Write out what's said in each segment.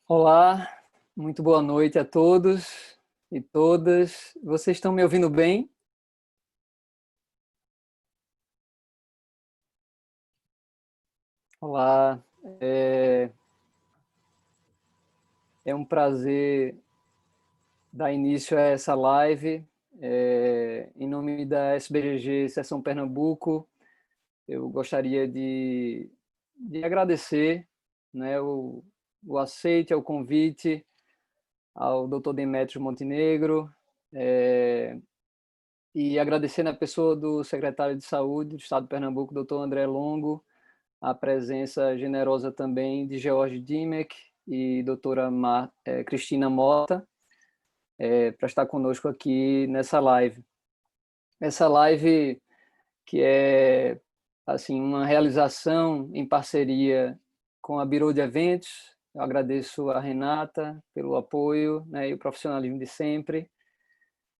Olá, muito boa noite a todos e todas. Vocês estão me ouvindo bem? Olá, é um prazer dar início a essa live. Em nome da SBGG Seção Pernambuco, eu gostaria de agradecer, né, o aceite ao convite ao Dr. Demétrio Montenegro, e agradecer na pessoa do secretário de Saúde do Estado de Pernambuco, Dr. André Longo, a presença generosa também de George Dimek e doutora Cristina Mota, para estar conosco aqui nessa live. Essa live que é assim uma realização em parceria com a Biro de Eventos. Eu agradeço a Renata pelo apoio, né, e o profissionalismo de sempre,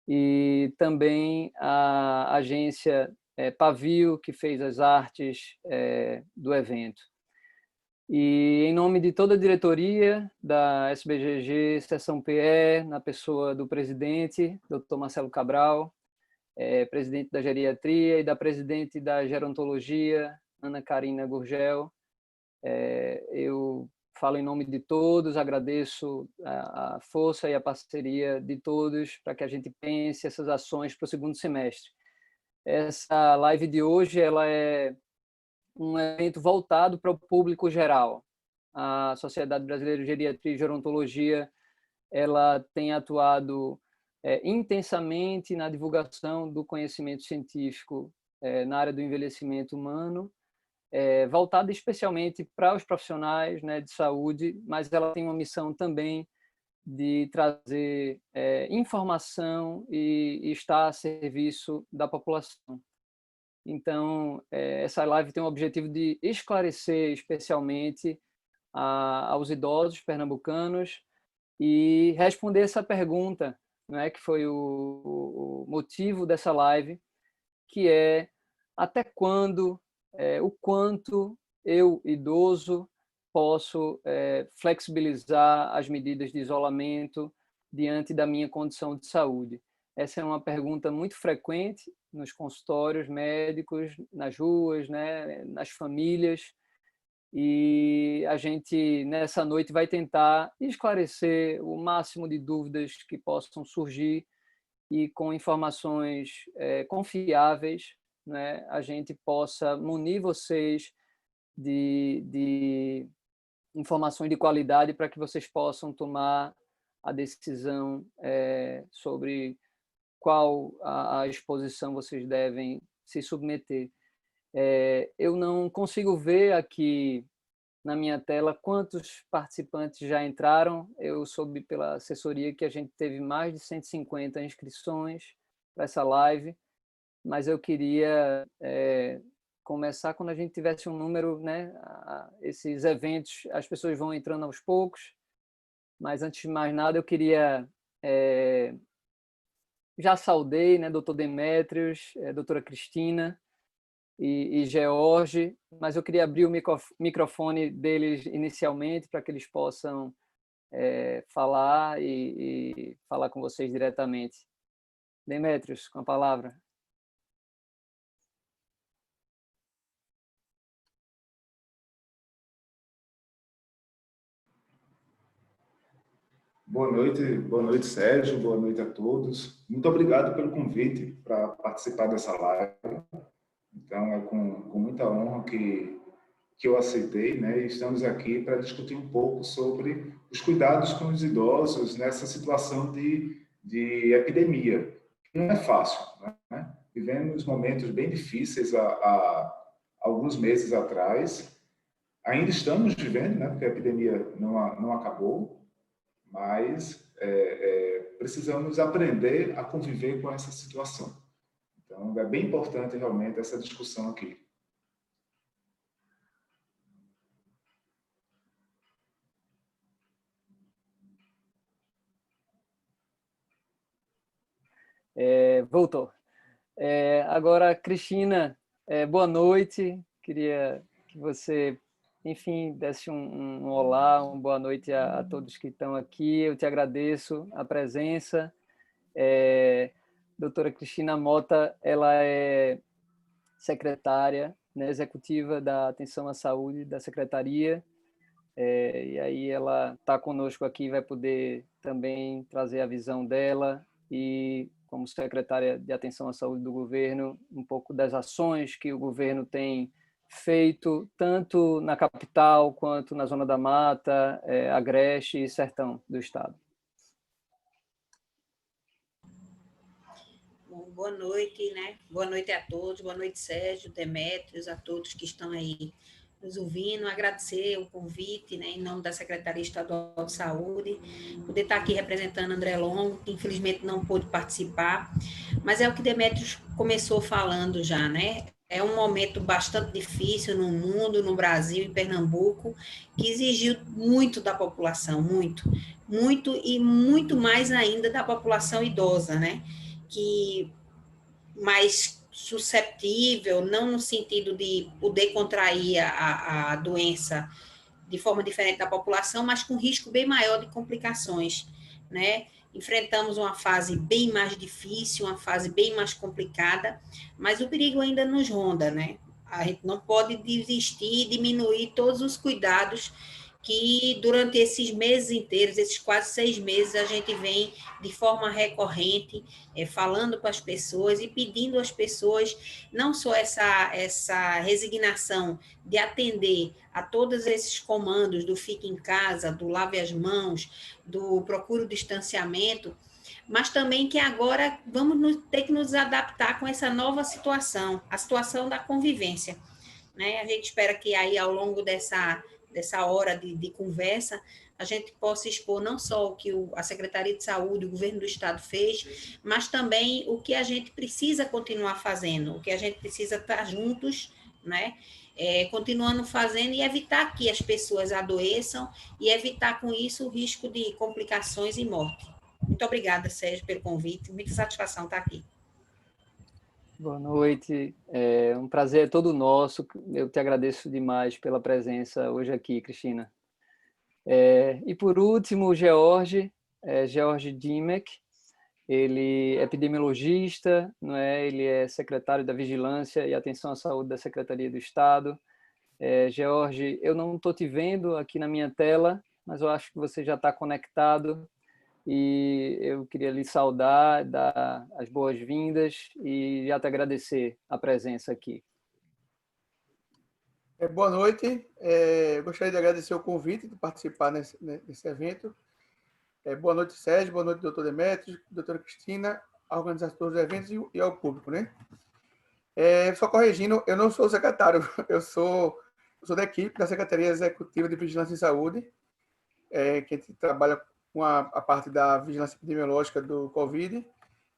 e também a agência Pavio, que fez as artes do evento. E em nome de toda a diretoria da SBGG Seção PE, na pessoa do presidente, Dr. Marcelo Cabral, presidente da geriatria, e da presidente da gerontologia, Ana Karina Gurgel, eu falo em nome de todos, agradeço a força e a parceria de todos para que a gente pense essas ações para o segundo semestre. Essa live de hoje ela é um evento voltado para o público geral. A Sociedade Brasileira de Geriatria e Gerontologia ela tem atuado intensamente na divulgação do conhecimento científico na área do envelhecimento humano, voltada especialmente para os profissionais, né, de saúde, mas ela tem uma missão também de trazer informação e estar a serviço da população. Então, essa live tem o objetivo de esclarecer especialmente aos idosos pernambucanos e responder essa pergunta, né, que foi o motivo dessa live, que é até quando, o quanto eu, idoso, posso flexibilizar as medidas de isolamento diante da minha condição de saúde. Essa é uma pergunta muito frequente nos consultórios médicos, nas ruas, né, nas famílias, e a gente, nessa noite, vai tentar esclarecer o máximo de dúvidas que possam surgir e com informações confiáveis, né, a gente possa munir vocês de informações de qualidade para que vocês possam tomar a decisão sobre qual a exposição vocês devem se submeter. Eu não consigo ver aqui na minha tela quantos participantes já entraram. Eu soube pela assessoria que a gente teve mais de 150 inscrições para essa live, mas eu queria começar quando a gente tivesse um número, né? Esses eventos, as pessoas vão entrando aos poucos, mas antes de mais nada eu queria... já saudei, né, doutor Demétrios, doutora Cristina e George, mas eu queria abrir o microfone deles inicialmente para que eles possam falar e falar com vocês diretamente. Demétrios, com a palavra. Boa noite, Sérgio, boa noite a todos. Muito obrigado pelo convite para participar dessa live. Então, é com muita honra que eu aceitei, né? E estamos aqui para discutir um pouco sobre os cuidados com os idosos nessa situação de epidemia. Não é fácil, né? Vivemos momentos bem difíceis há alguns meses atrás. Ainda estamos vivendo, né? Porque a epidemia não acabou, mas precisamos aprender a conviver com essa situação. Então, é bem importante realmente essa discussão aqui. Voltou. Agora, Cristina, boa noite. Queria que você, enfim, desse um olá, uma boa noite a todos que estão aqui. Eu te agradeço a presença. Doutora Cristina Mota, ela é secretária, né, executiva da Atenção à Saúde da Secretaria, e aí ela está conosco aqui, vai poder também trazer a visão dela e, como secretária de Atenção à Saúde do governo, um pouco das ações que o governo tem feito, tanto na capital quanto na Zona da Mata, Agreste e Sertão do Estado. Bom, boa noite, né? Boa noite a todos, boa noite, Sérgio, Demétrios, a todos que estão aí nos ouvindo, agradecer o convite, né, em nome da Secretaria Estadual de Saúde, poder estar aqui representando André Longo, que infelizmente não pôde participar, mas é o que Demétrios começou falando já, né? É um momento bastante difícil no mundo, no Brasil, em Pernambuco, que exigiu muito da população, muito e muito mais ainda da população idosa, né? Que mais susceptível, não no sentido de poder contrair a doença de forma diferente da população, mas com risco bem maior de complicações, né? Enfrentamos uma fase bem mais difícil, uma fase bem mais complicada, mas o perigo ainda nos ronda, né? A gente não pode desistir e diminuir todos os cuidados que durante esses meses inteiros, esses quase 6 meses, a gente vem de forma recorrente, falando com as pessoas e pedindo às pessoas não só essa resignação de atender a todos esses comandos do fique em casa, do lave as mãos, do procure o distanciamento, mas também que agora vamos ter que nos adaptar com essa nova situação, a situação da convivência, né? A gente espera que aí, ao longo dessa hora de conversa, a gente possa expor não só o que a Secretaria de Saúde, o governo do Estado fez, mas também o que a gente precisa continuar fazendo, o que a gente precisa estar juntos, né? Continuando fazendo e evitar que as pessoas adoeçam e evitar com isso o risco de complicações e morte. Muito obrigada, Sérgio, pelo convite. Muita satisfação estar aqui. Boa noite. É um prazer todo nosso. Eu te agradeço demais pela presença hoje aqui, Cristina. E por último, o George Dimec. Ele é epidemiologista, não é? Ele é secretário da Vigilância e Atenção à Saúde da Secretaria do Estado. George, eu não estou te vendo aqui na minha tela, mas eu acho que você já está conectado. E eu queria lhe saudar, dar as boas-vindas e já te agradecer a presença aqui. Boa noite. Gostaria de agradecer o convite de participar nesse evento. Boa noite, Sérgio. Boa noite, doutor Demetrios, doutora Cristina, organizador dos eventos e ao público, né? Só corrigindo, eu não sou secretário, eu sou da equipe da Secretaria Executiva de Vigilância em Saúde, que a gente trabalha com a parte da vigilância epidemiológica do Covid.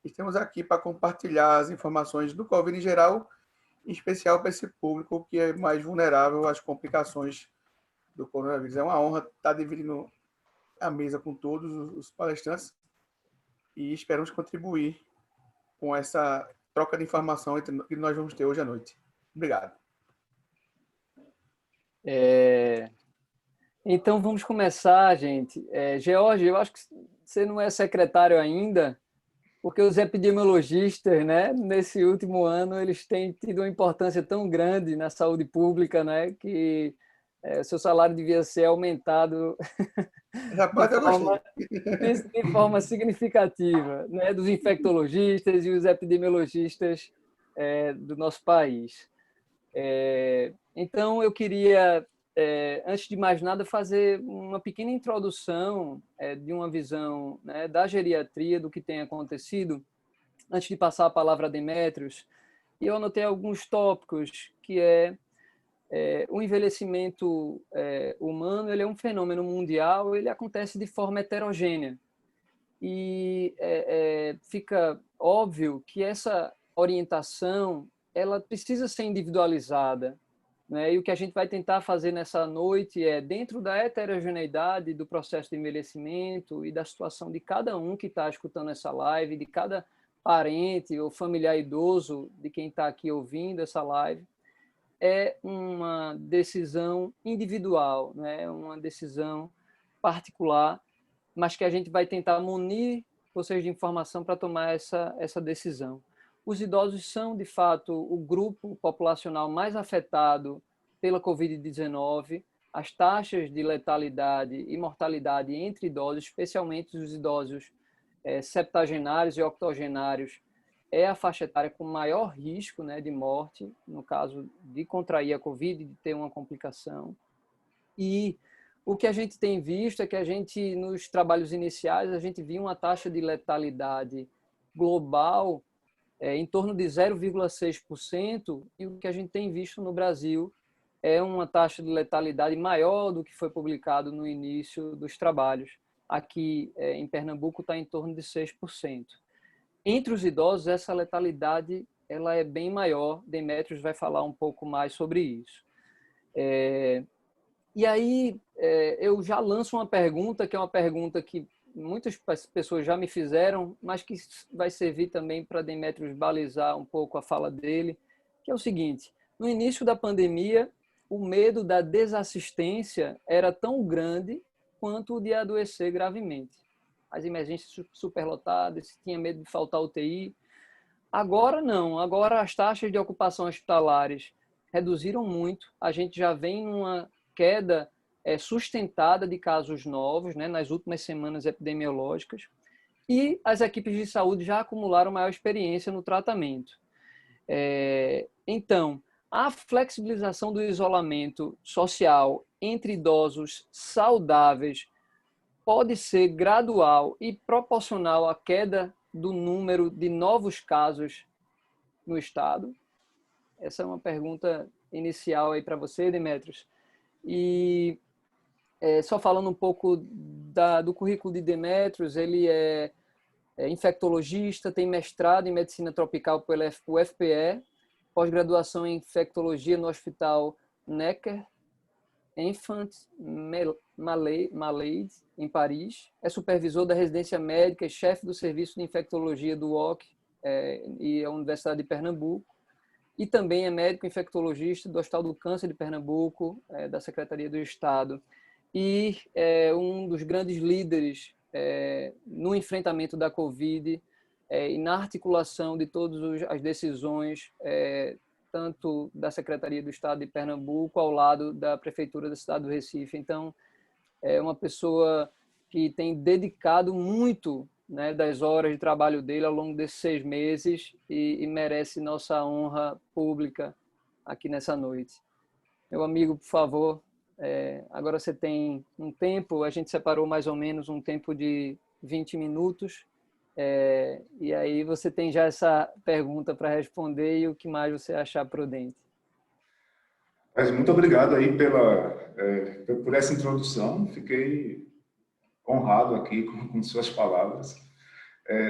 Estamos aqui para compartilhar as informações do Covid em geral, em especial para esse público que é mais vulnerável às complicações do coronavírus. É uma honra estar dividindo a mesa com todos os palestrantes e esperamos contribuir com essa troca de informação que nós vamos ter hoje à noite. Obrigado. Então, vamos começar, gente. George, eu acho que você não é secretário ainda, porque os epidemiologistas, né, nesse último ano, eles têm tido uma importância tão grande na saúde pública, né, que seu salário devia ser aumentado de forma significativa, né, dos infectologistas e os epidemiologistas do nosso país. Então, eu queria, antes de mais nada, fazer uma pequena introdução de uma visão, né, da geriatria, do que tem acontecido, antes de passar a palavra a Demetrios. E eu anotei alguns tópicos, que o envelhecimento humano, ele é um fenômeno mundial, ele acontece de forma heterogênea. E fica óbvio que essa orientação ela precisa ser individualizada, né? E o que a gente vai tentar fazer nessa noite dentro da heterogeneidade do processo de envelhecimento e da situação de cada um que está escutando essa live, de cada parente ou familiar idoso de quem está aqui ouvindo essa live, é uma decisão individual, né? Uma decisão particular, mas que a gente vai tentar munir vocês de informação para tomar essa decisão. Os idosos são, de fato, o grupo populacional mais afetado pela Covid-19. As taxas de letalidade e mortalidade entre idosos, especialmente os idosos septagenários e octogenários, é a faixa etária com maior risco, né, de morte, no caso de contrair a Covid, de ter uma complicação. E o que a gente tem visto é que nos trabalhos iniciais, a gente viu uma taxa de letalidade global em torno de 0,6%, e o que a gente tem visto no Brasil é uma taxa de letalidade maior do que foi publicado no início dos trabalhos. Aqui em Pernambuco está em torno de 6%. Entre os idosos, essa letalidade ela é bem maior. Demetrios vai falar um pouco mais sobre isso. E aí eu já lanço uma pergunta, que é uma pergunta que muitas pessoas já me fizeram, mas que vai servir também para Demetrios balizar um pouco a fala dele, que é o seguinte: no início da pandemia, o medo da desassistência era tão grande quanto o de adoecer gravemente. As emergências superlotadas, se tinha medo de faltar UTI. Agora não, agora as taxas de ocupação hospitalares reduziram muito, a gente já vem numa queda sustentada de casos novos, né, nas últimas semanas epidemiológicas, e as equipes de saúde já acumularam maior experiência no tratamento. Então, a flexibilização do isolamento social entre idosos saudáveis pode ser gradual e proporcional à queda do número de novos casos no estado? Essa é uma pergunta inicial aí para você, Demetrios. E só falando um pouco do currículo de Demetrios, ele é infectologista, tem mestrado em medicina tropical pelo UFPE, pós-graduação em infectologia no Hospital Necker Enfant Malade, em Paris. É supervisor da residência médica e chefe do serviço de infectologia do UOC e a Universidade de Pernambuco. E também é médico infectologista do Hospital do Câncer de Pernambuco, da Secretaria do Estado. E é um dos grandes líderes no enfrentamento da Covid e na articulação de todas as decisões, tanto da Secretaria do Estado de Pernambuco ao lado da Prefeitura da cidade do Recife. Então, é uma pessoa que tem dedicado muito, né, das horas de trabalho dele ao longo desses 6 meses e merece nossa honra pública aqui nessa noite. Meu amigo, por favor, agora você tem um tempo, a gente separou mais ou menos um tempo de 20 minutos, e aí você tem já essa pergunta para responder e o que mais você achar prudente. Mas muito obrigado aí por essa introdução, fiquei honrado aqui com suas palavras.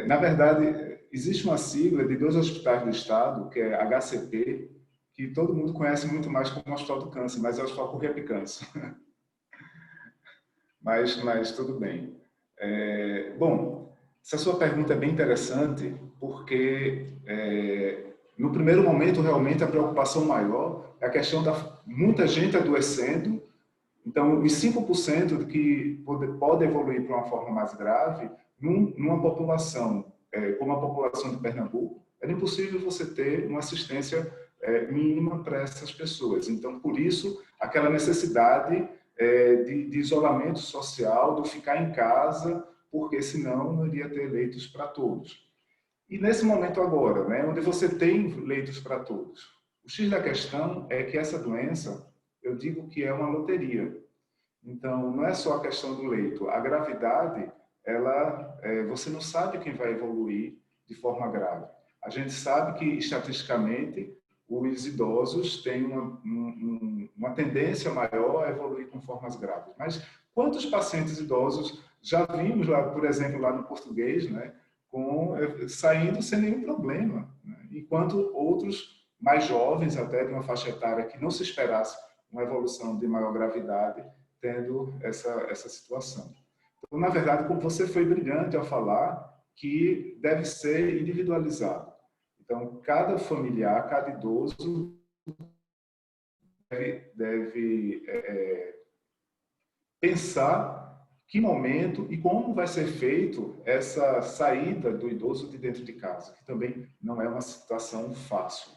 Na verdade, existe uma sigla de 2 hospitais do estado, que é HCP, que todo mundo conhece muito mais como Hospital do Câncer, mas é o Hospital Corrêa Picanso. mas tudo bem. Bom, essa sua pergunta é bem interessante, porque no primeiro momento, realmente, a preocupação maior é a questão da muita gente adoecendo. Então, os 5% que pode evoluir para uma forma mais grave, numa população como a população de Pernambuco, era impossível você ter uma assistência mínima para essas pessoas. Então, por isso, aquela necessidade de isolamento social, de ficar em casa, porque senão não iria ter leitos para todos. E nesse momento agora, né, onde você tem leitos para todos, o X da questão é que essa doença, eu digo que é uma loteria. Então, não é só a questão do leito. A gravidade, você não sabe quem vai evoluir de forma grave. A gente sabe que, estatisticamente, os idosos têm uma tendência maior a evoluir com formas graves. Mas quantos pacientes idosos já vimos, lá, por exemplo, lá no português, né, saindo sem nenhum problema, né? Enquanto outros mais jovens, até de uma faixa etária que não se esperasse uma evolução de maior gravidade, tendo essa situação. Então, na verdade, como você foi brilhante ao falar que deve ser individualizado. Então, cada familiar, cada idoso deve pensar que momento e como vai ser feito essa saída do idoso de dentro de casa, que também não é uma situação fácil.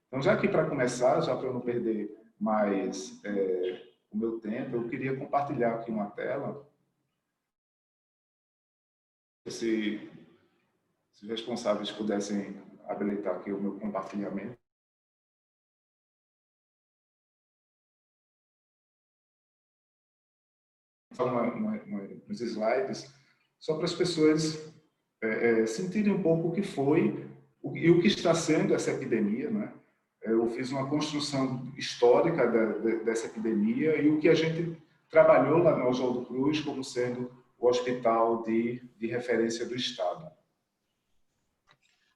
Então, já que para começar, já para eu não perder mais o meu tempo, eu queria compartilhar aqui uma tela. Se os responsáveis pudessem habilitar aqui o meu compartilhamento. Uns slides, só para as pessoas sentirem um pouco o que foi e o que está sendo essa epidemia, né? Eu fiz uma construção histórica dessa epidemia e o que a gente trabalhou lá no Oswaldo Cruz como sendo o hospital de referência do Estado.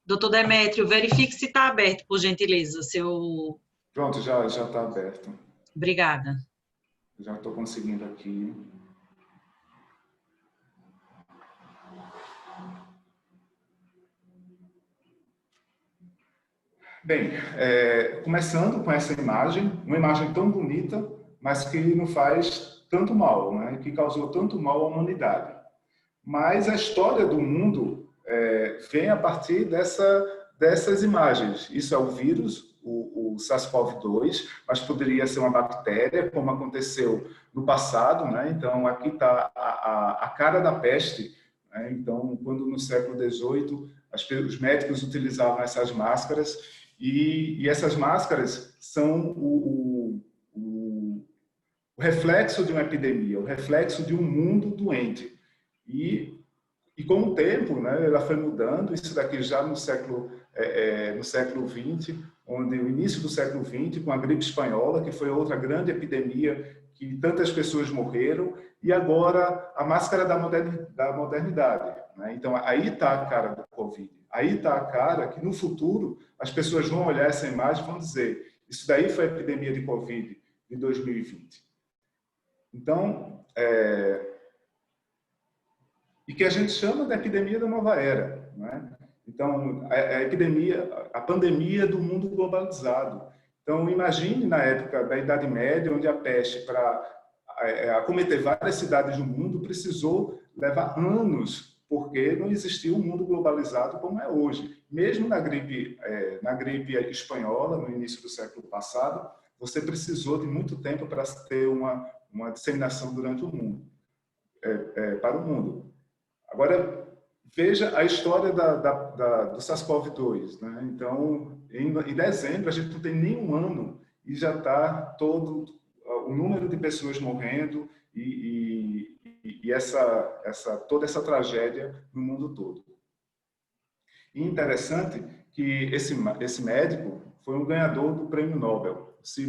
Doutor Demétrio, verifique se está aberto, por gentileza, seu... Pronto, já está aberto. Obrigada. Já estou conseguindo aqui. Bem, começando com essa imagem, uma imagem tão bonita, mas que não faz tanto mal, né? Que causou tanto mal à humanidade. Mas a história do mundo vem a partir dessas imagens. Isso é o vírus, o o SARS-CoV-2, mas poderia ser uma bactéria, como aconteceu no passado, né? Então, aqui está a cara da peste, né? Então, quando no século XVIII os médicos utilizavam essas máscaras, e essas máscaras são o reflexo de uma epidemia, o reflexo de um mundo doente. E com o tempo, né, ela foi mudando, isso daqui já no século XX, onde o início do século XX, com a gripe espanhola, que foi outra grande epidemia, que tantas pessoas morreram, e agora a máscara da modernidade. Né? Então, aí está a cara do Covid. Aí está a cara que, no futuro, as pessoas vão olhar essa imagem e vão dizer: isso daí foi a epidemia de Covid de 2020. Então, e que a gente chama de epidemia da nova era. Né? Então, a pandemia do mundo globalizado. Então, imagine na época da Idade Média, onde a peste, para acometer várias cidades do mundo, precisou levar anos, porque não existia um mundo globalizado como é hoje. Mesmo na gripe espanhola, no início do século passado, você precisou de muito tempo para ter uma disseminação durante o mundo, para o mundo. Agora, veja a história do SARS-CoV-2. Né? Então, em dezembro, a gente não tem nenhum ano e já está todo o número de pessoas morrendo e toda essa tragédia no mundo todo. E interessante que esse médico foi um ganhador do Prêmio Nobel, Sir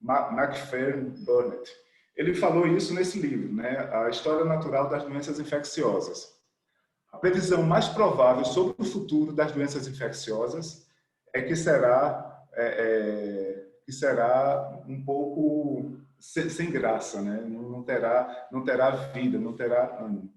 Macfarlane Burnet. Ele falou isso nesse livro, né? A História Natural das Doenças Infecciosas. A previsão mais provável sobre o futuro das doenças infecciosas é que será um pouco sem graça, né? Não terá vida, não terá ano.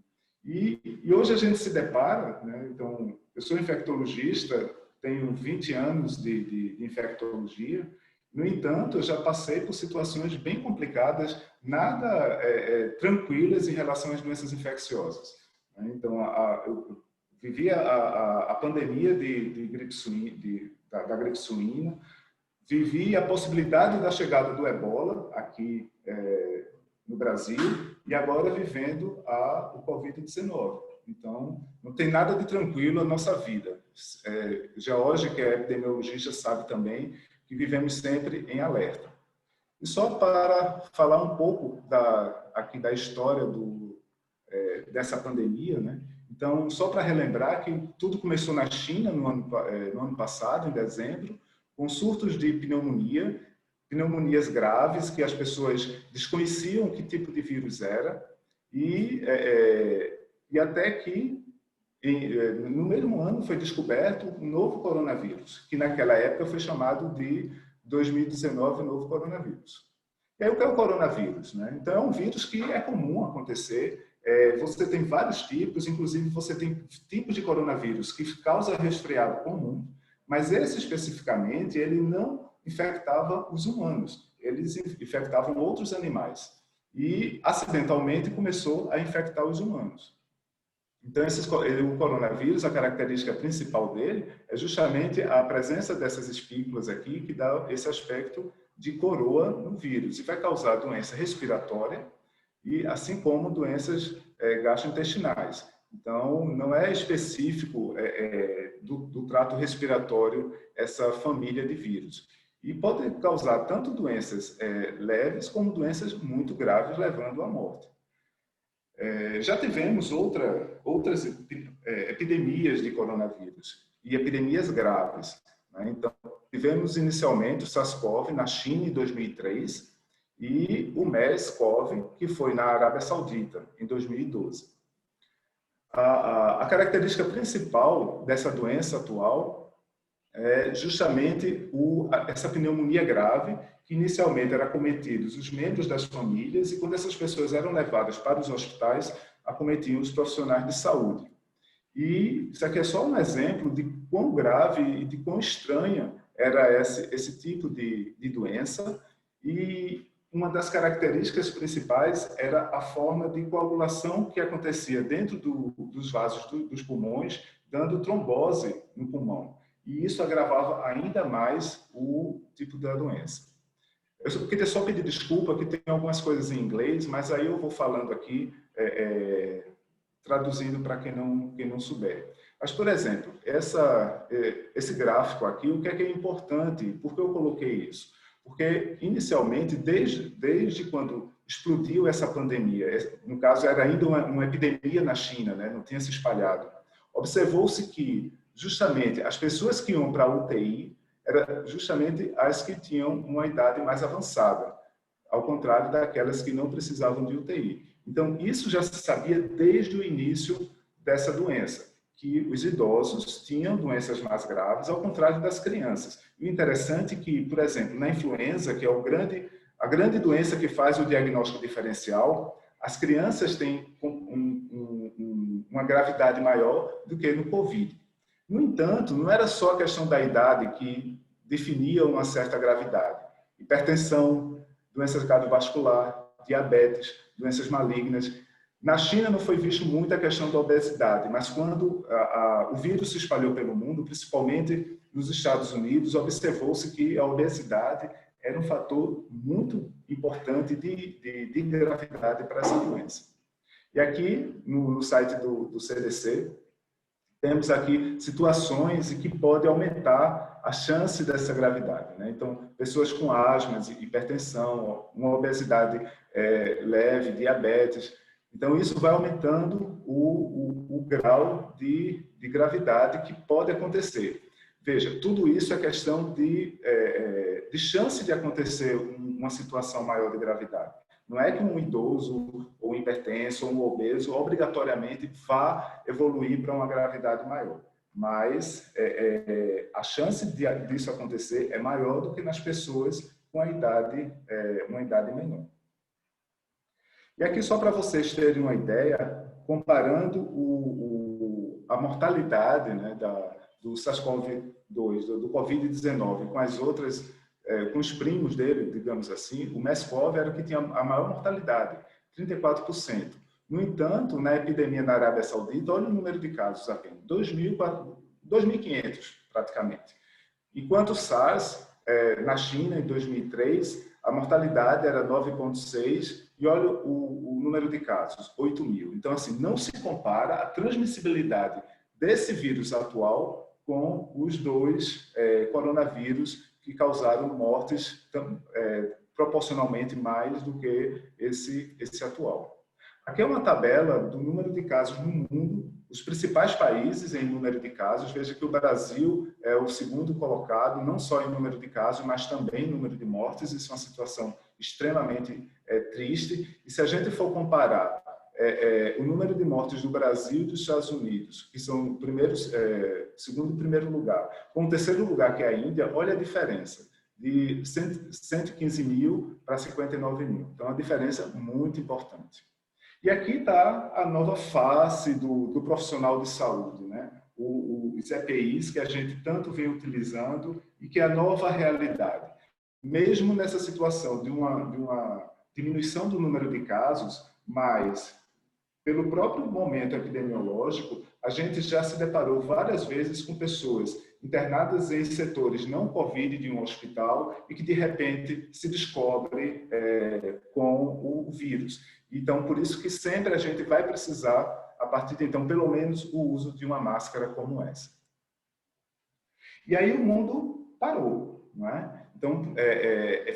E hoje a gente se depara, né? Então, eu sou infectologista, tenho 20 anos de infectologia. No entanto, eu já passei por situações bem complicadas, nada tranquilas em relação às doenças infecciosas. Então, eu vivi a pandemia da gripe suína, vivi a possibilidade da chegada do ebola aqui no Brasil e agora vivendo o Covid-19. Então, não tem nada de tranquilo na nossa vida. George, que é epidemiologista, sabe também que vivemos sempre em alerta. E só para falar um pouco aqui da história dessa pandemia, né? Então, só para relembrar que tudo começou na China no ano passado, em dezembro, com surtos de pneumonias graves, que as pessoas desconheciam que tipo de vírus era, e até que, no mesmo ano, foi descoberto um novo coronavírus, que naquela época foi chamado de 2019 novo coronavírus. E aí, o que é o coronavírus? Né? Então, é um vírus que é comum acontecer. Você tem vários tipos, inclusive você tem tipos de coronavírus que causam resfriado comum, mas esse especificamente, ele não infectava os humanos, eles infectavam outros animais. E, acidentalmente, começou a infectar os humanos. Então, o coronavírus, a característica principal dele é justamente a presença dessas espículas aqui, que dá esse aspecto de coroa no vírus, e vai causar doença respiratória, e assim como doenças gastrointestinais. Então, não é específico do trato respiratório essa família de vírus. E pode causar tanto doenças leves como doenças muito graves, levando à morte. Já tivemos outras epidemias de coronavírus e epidemias graves. Né? Então, tivemos inicialmente o SARS-CoV na China em 2003 e o MERS-CoV, que foi na Arábia Saudita, em 2012. A característica principal dessa doença atual é justamente essa pneumonia grave, que inicialmente era acometidos os membros das famílias e quando essas pessoas eram levadas para os hospitais, acometiam os profissionais de saúde. E isso aqui é só um exemplo de quão grave e de quão estranha era esse tipo de doença. E uma das características principais era a forma de coagulação que acontecia dentro dos vasos dos pulmões, dando trombose no pulmão. e isso agravava ainda mais o tipo da doença. Eu queria só pedir desculpa que tem algumas coisas em inglês, mas aí eu vou falando aqui, traduzindo para quem não souber. Mas, por exemplo, esse gráfico aqui, o que é importante? Por que eu coloquei isso? Porque, inicialmente, desde quando explodiu essa pandemia, no caso, era ainda uma epidemia na China, né? Não tinha se espalhado, observou-se que, justamente, as pessoas que iam para a UTI eram justamente as que tinham uma idade mais avançada, ao contrário daquelas que não precisavam de UTI. Então, isso já se sabia desde o início dessa doença, que os idosos tinham doenças mais graves, ao contrário das crianças. E o interessante é que, por exemplo, na influenza, que é a grande doença que faz o diagnóstico diferencial, as crianças têm uma gravidade maior do que no Covid. No entanto, não era só a questão da idade que definia uma certa gravidade. Hipertensão, doença cardiovascular, diabetes, doenças malignas. Na China não foi visto muito a questão da obesidade, mas quando o vírus se espalhou pelo mundo, principalmente nos Estados Unidos, observou-se que a obesidade era um fator muito importante de gravidade para essa doença. E aqui, no site do CDC, temos aqui situações que podem aumentar a chance dessa gravidade, né? Então, pessoas com asma, hipertensão, uma obesidade leve, diabetes. Então, isso vai aumentando o grau de gravidade que pode acontecer. Veja, tudo isso é questão de chance de acontecer uma situação maior de gravidade. Não é que um idoso, ou um hipertenso, ou um obeso, obrigatoriamente vá evoluir para uma gravidade maior. Mas a chance disso acontecer é maior do que nas pessoas com uma idade menor. E aqui, só para vocês terem uma ideia, comparando a mortalidade, né, do SARS-CoV-2, do Covid-19, com as outras, com os primos dele, digamos assim, o MERS-CoV era o que tinha a maior mortalidade, 34%. No entanto, na epidemia na Arábia Saudita, olha o número de casos apenas, 2.500 praticamente. Enquanto o SARS, na China, em 2003, a mortalidade era 9,6 e olha o número de casos, 8.000. Então, assim, não se compara a transmissibilidade desse vírus atual com os dois coronavírus que causaram mortes proporcionalmente mais do que esse atual. Aqui é uma tabela do número de casos no mundo, os principais países em número de casos. Veja que o Brasil é o segundo colocado, não só em número de casos, mas também em número de mortes. Isso é uma situação extremamente triste. E se a gente for comparar o número de mortes do Brasil e dos Estados Unidos, que são segundo e primeiro lugar, com o terceiro lugar, que é a Índia, olha a diferença, de 115 mil para 59 mil. Então, é uma diferença muito importante. E aqui está a nova face do profissional de saúde, né? Os EPIs que a gente tanto vem utilizando e que é a nova realidade. Mesmo nessa situação de uma diminuição do número de casos, mas pelo próprio momento epidemiológico, a gente já se deparou várias vezes com pessoas internadas em setores não Covid de um hospital e que, de repente, se descobre com o vírus. Então, por isso que sempre a gente vai precisar, a partir de então, pelo menos, o uso de uma máscara como essa. E aí o mundo parou, não é? Então,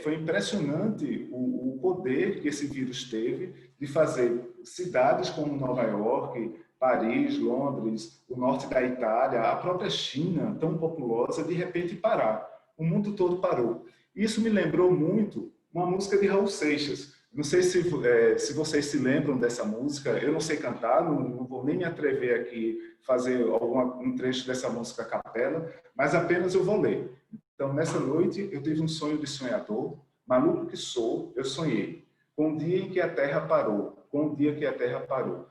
foi impressionante o poder que esse vírus teve de fazer cidades como Nova York, Paris, Londres, o norte da Itália, a própria China, tão populosa, de repente parar. O mundo todo parou. Isso me lembrou muito uma música de Raul Seixas. Não sei se vocês se lembram dessa música. Eu não sei cantar, não vou nem me atrever aqui a fazer um trecho dessa música a capela, mas apenas eu vou ler. Então, nessa noite, eu tive um sonho de sonhador, maluco que sou, eu sonhei, com o dia em que a Terra parou, com o dia que a Terra parou.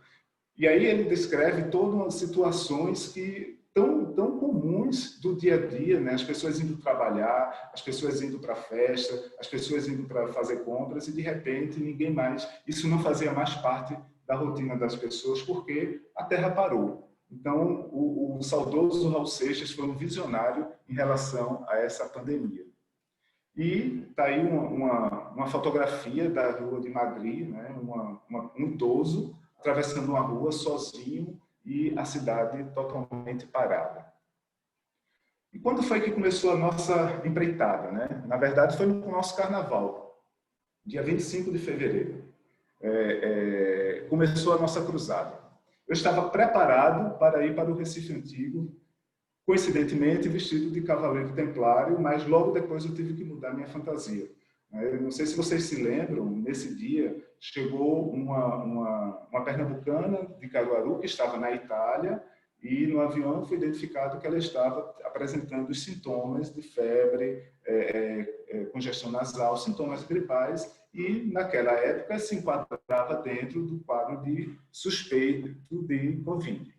E aí ele descreve todas as situações que tão comuns do dia a dia, né? As pessoas indo trabalhar, as pessoas indo para festa, as pessoas indo para fazer compras e, de repente, ninguém mais... Isso não fazia mais parte da rotina das pessoas porque a Terra parou. Então, o saudoso Raul Seixas foi um visionário em relação a essa pandemia. E está aí uma fotografia da rua de Madrid, né? Um idoso atravessando uma rua sozinho e a cidade totalmente parada. E quando foi que começou a nossa empreitada, né? Na verdade, foi no nosso carnaval, dia 25 de fevereiro. Começou a nossa cruzada. Eu estava preparado para ir para o Recife Antigo, coincidentemente vestido de cavaleiro templário, mas logo depois eu tive que mudar minha fantasia. Eu não sei se vocês se lembram, nesse dia chegou uma pernambucana de Caruaru que estava na Itália e no avião foi identificado que ela estava apresentando os sintomas de febre, congestão nasal, sintomas gripais, e naquela época se enquadrava dentro do quadro de suspeito de Covid.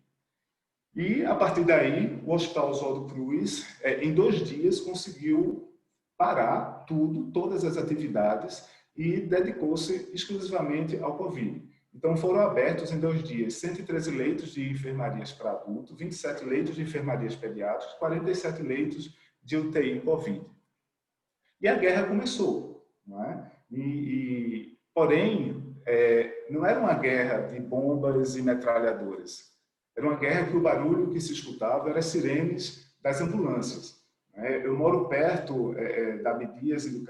E, a partir daí, o Hospital Oswaldo Cruz, em 2 dias, conseguiu parar todas as atividades e dedicou-se exclusivamente ao Covid. Então, foram abertos em 2 dias 113 leitos de enfermarias para adultos, 27 leitos de enfermarias pediátricas, 47 leitos de UTI Covid. E a guerra começou, não é? Porém, não era uma guerra de bombas e metralhadoras. Era uma guerra que o barulho que se escutava eram as sirenes das ambulâncias. Eu moro perto da Abdias e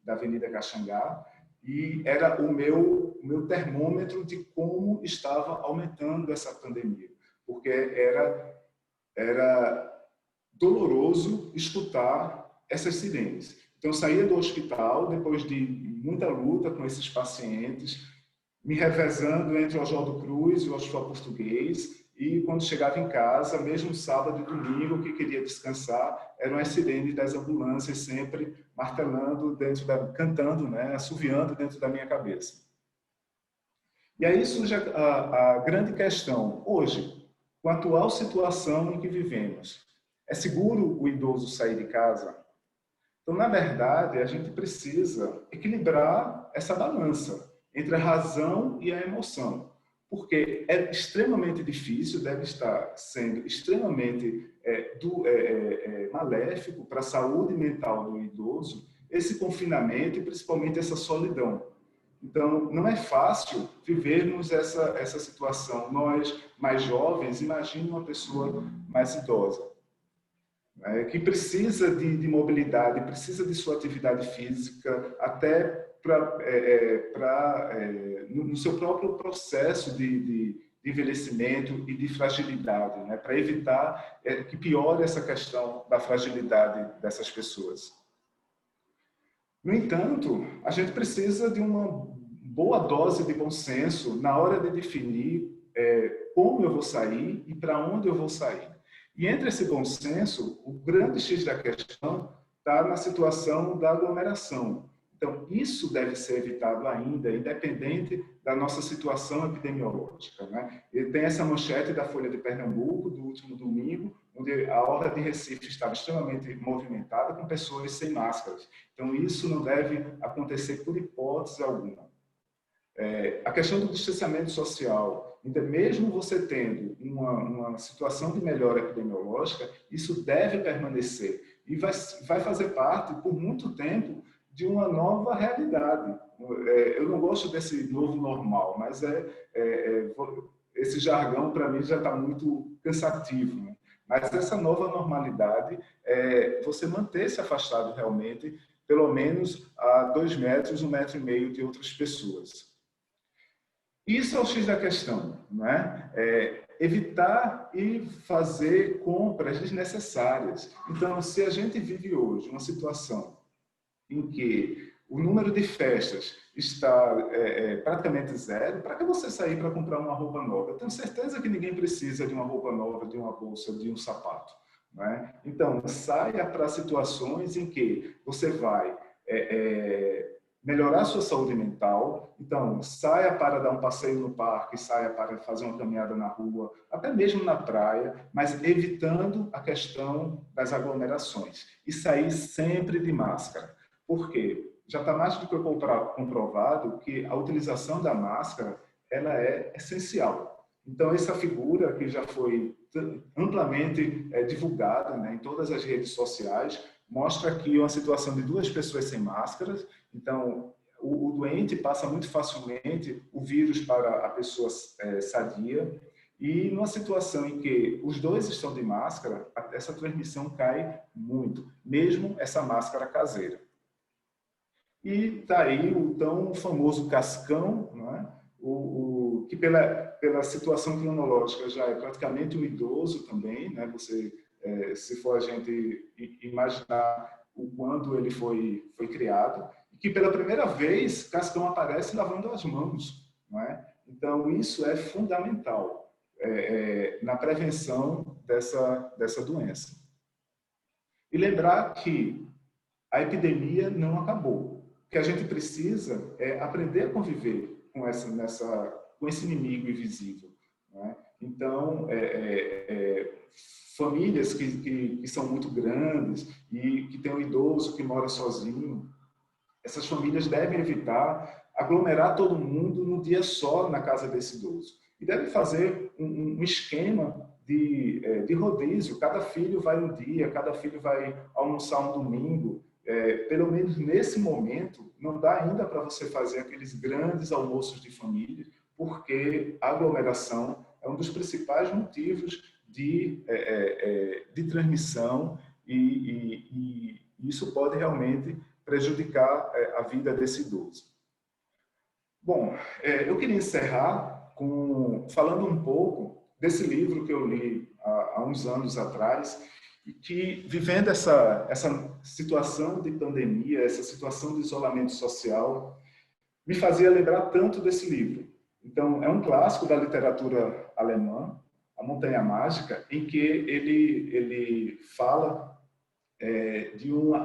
da Avenida Caxangá, e era o meu termômetro de como estava aumentando essa pandemia, porque era doloroso escutar essas sirenes. Então, eu saía do hospital, depois de muita luta com esses pacientes, me revezando entre o Oswaldo Cruz e o Hospital Português, e quando chegava em casa, mesmo sábado e domingo, que queria descansar, eram as sirenes das ambulâncias sempre martelando, cantando, né, assoviando dentro da minha cabeça. E aí surge a grande questão. Hoje, com a atual situação em que vivemos, é seguro o idoso sair de casa? Então, na verdade, a gente precisa equilibrar essa balança entre a razão e a emoção, porque é extremamente difícil, deve estar sendo extremamente maléfico para a saúde mental do idoso esse confinamento e principalmente essa solidão. Então, não é fácil vivermos essa situação. Nós, mais jovens, imagine uma pessoa mais idosa, que precisa de mobilidade, precisa de sua atividade física, até no seu próprio processo de envelhecimento e de fragilidade, né? Para evitar que piore essa questão da fragilidade dessas pessoas. No entanto, a gente precisa de uma boa dose de bom senso na hora de definir como eu vou sair e para onde eu vou sair. E entre esse bom senso, o grande X da questão está na situação da aglomeração. Então, isso deve ser evitado ainda, independente da nossa situação epidemiológica, né? E tem essa manchete da Folha de Pernambuco, do último domingo, onde a orla de Recife estava extremamente movimentada, com pessoas sem máscaras. Então, isso não deve acontecer por hipótese alguma. A questão do distanciamento social, ainda mesmo você tendo uma situação de melhora epidemiológica, isso deve permanecer e vai fazer parte, por muito tempo, de uma nova realidade. Eu não gosto desse novo normal, mas esse jargão, para mim, já está muito cansativo, né? Mas essa nova normalidade é você manter-se afastado realmente, pelo menos a 2 metros, 1,5 metro de outras pessoas. Isso é o X da questão, não é? Evitar e fazer compras desnecessárias. Então, se a gente vive hoje uma situação em que o número de festas está praticamente zero, para que você sair para comprar uma roupa nova? Eu tenho certeza que ninguém precisa de uma roupa nova, de uma bolsa, de um sapato, não é? Então, saia para situações em que você vai melhorar a sua saúde mental. Então, saia para dar um passeio no parque, saia para fazer uma caminhada na rua, até mesmo na praia, mas evitando a questão das aglomerações. E sair sempre de máscara. Por quê? Já está mais do que comprovado que a utilização da máscara ela é essencial. Então, essa figura que já foi amplamente divulgada, né, em todas as redes sociais, mostra aqui uma situação de duas pessoas sem máscaras. Então, o doente passa muito facilmente o vírus para a pessoa sadia, e numa situação em que os dois estão de máscara, essa transmissão cai muito, mesmo essa máscara caseira. E daí o tão famoso cascão, né? Que pela situação cronológica já é praticamente um idoso também, né? Você, se for a gente imaginar o quando ele foi criado, e que pela primeira vez Cascão aparece lavando as mãos, não é? Então isso é fundamental na prevenção dessa doença. E lembrar que a epidemia não acabou. O que a gente precisa é aprender a conviver com esse inimigo invisível, né? Então, famílias que são muito grandes e que tem um idoso que mora sozinho, essas famílias devem evitar aglomerar todo mundo num dia só na casa desse idoso. E devem fazer um esquema de rodízio. Cada filho vai um dia, cada filho vai almoçar um domingo. Pelo menos nesse momento, não dá ainda para você fazer aqueles grandes almoços de família, porque a aglomeração é um dos principais motivos de transmissão e isso pode realmente prejudicar a vida desse idoso. Bom, eu queria encerrar falando um pouco desse livro que eu li há uns anos atrás, e que, vivendo essa situação de pandemia, essa situação de isolamento social, me fazia lembrar tanto desse livro. Então, é um clássico da literatura alemã, A Montanha Mágica, em que ele fala de um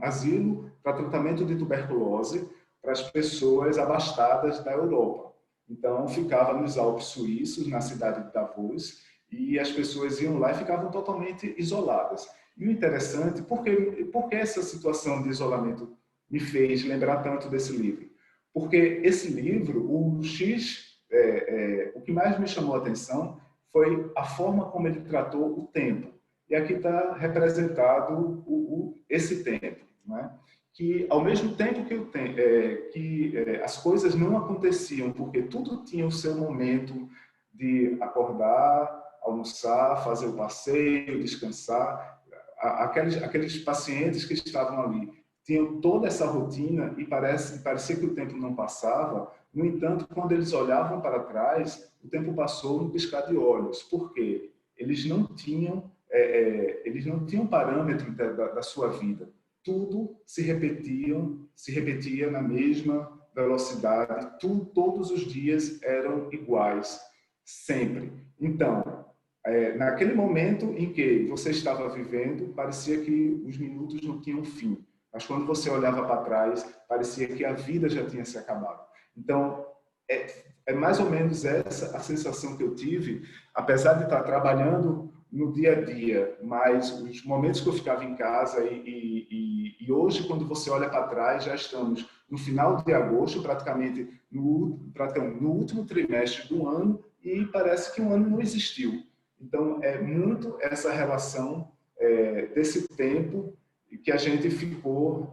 asilo para tratamento de tuberculose para as pessoas abastadas da Europa. Então, ficava nos Alpes suíços, na cidade de Davos, e as pessoas iam lá e ficavam totalmente isoladas. E o interessante, por que essa situação de isolamento me fez lembrar tanto desse livro? Porque esse livro, o que mais me chamou a atenção foi a forma como ele tratou o tempo. E aqui está representado esse tempo, né? Que ao mesmo tempo que as coisas não aconteciam, porque tudo tinha o seu momento de acordar, almoçar, fazer o passeio, descansar. Aqueles pacientes que estavam ali tinham toda essa rotina e parecia que o tempo não passava. No entanto, quando eles olhavam para trás, o tempo passou no piscar de olhos. Por quê? Eles não tinham parâmetro da sua vida. Tudo se repetia na mesma velocidade. Todos os dias eram iguais, sempre. Então, naquele momento em que você estava vivendo, parecia que os minutos não tinham fim. Mas quando você olhava para trás, parecia que a vida já tinha se acabado. Então, é mais ou menos essa a sensação que eu tive, apesar de estar trabalhando no dia a dia, mas os momentos que eu ficava em casa e hoje, quando você olha para trás, já estamos no final de agosto, praticamente no último trimestre do ano, e parece que um ano não existiu. Então, é muito essa relação desse tempo que a gente ficou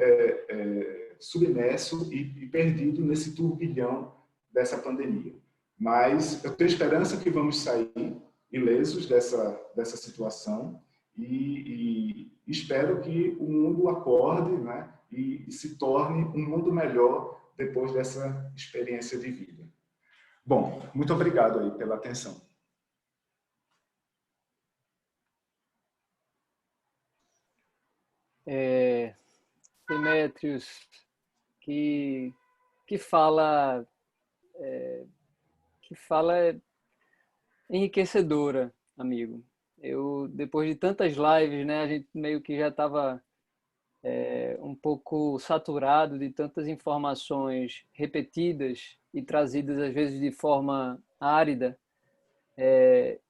submerso e perdido nesse turbilhão dessa pandemia. Mas eu tenho esperança que vamos sair ilesos dessa situação e espero que o mundo acorde, né, e se torne um mundo melhor depois dessa experiência de vida. Bom, muito obrigado aí pela atenção. Demetrios, que fala enriquecedora, amigo. Depois de tantas lives, né, a gente meio que já estava um pouco saturado de tantas informações repetidas e trazidas às vezes de forma árida.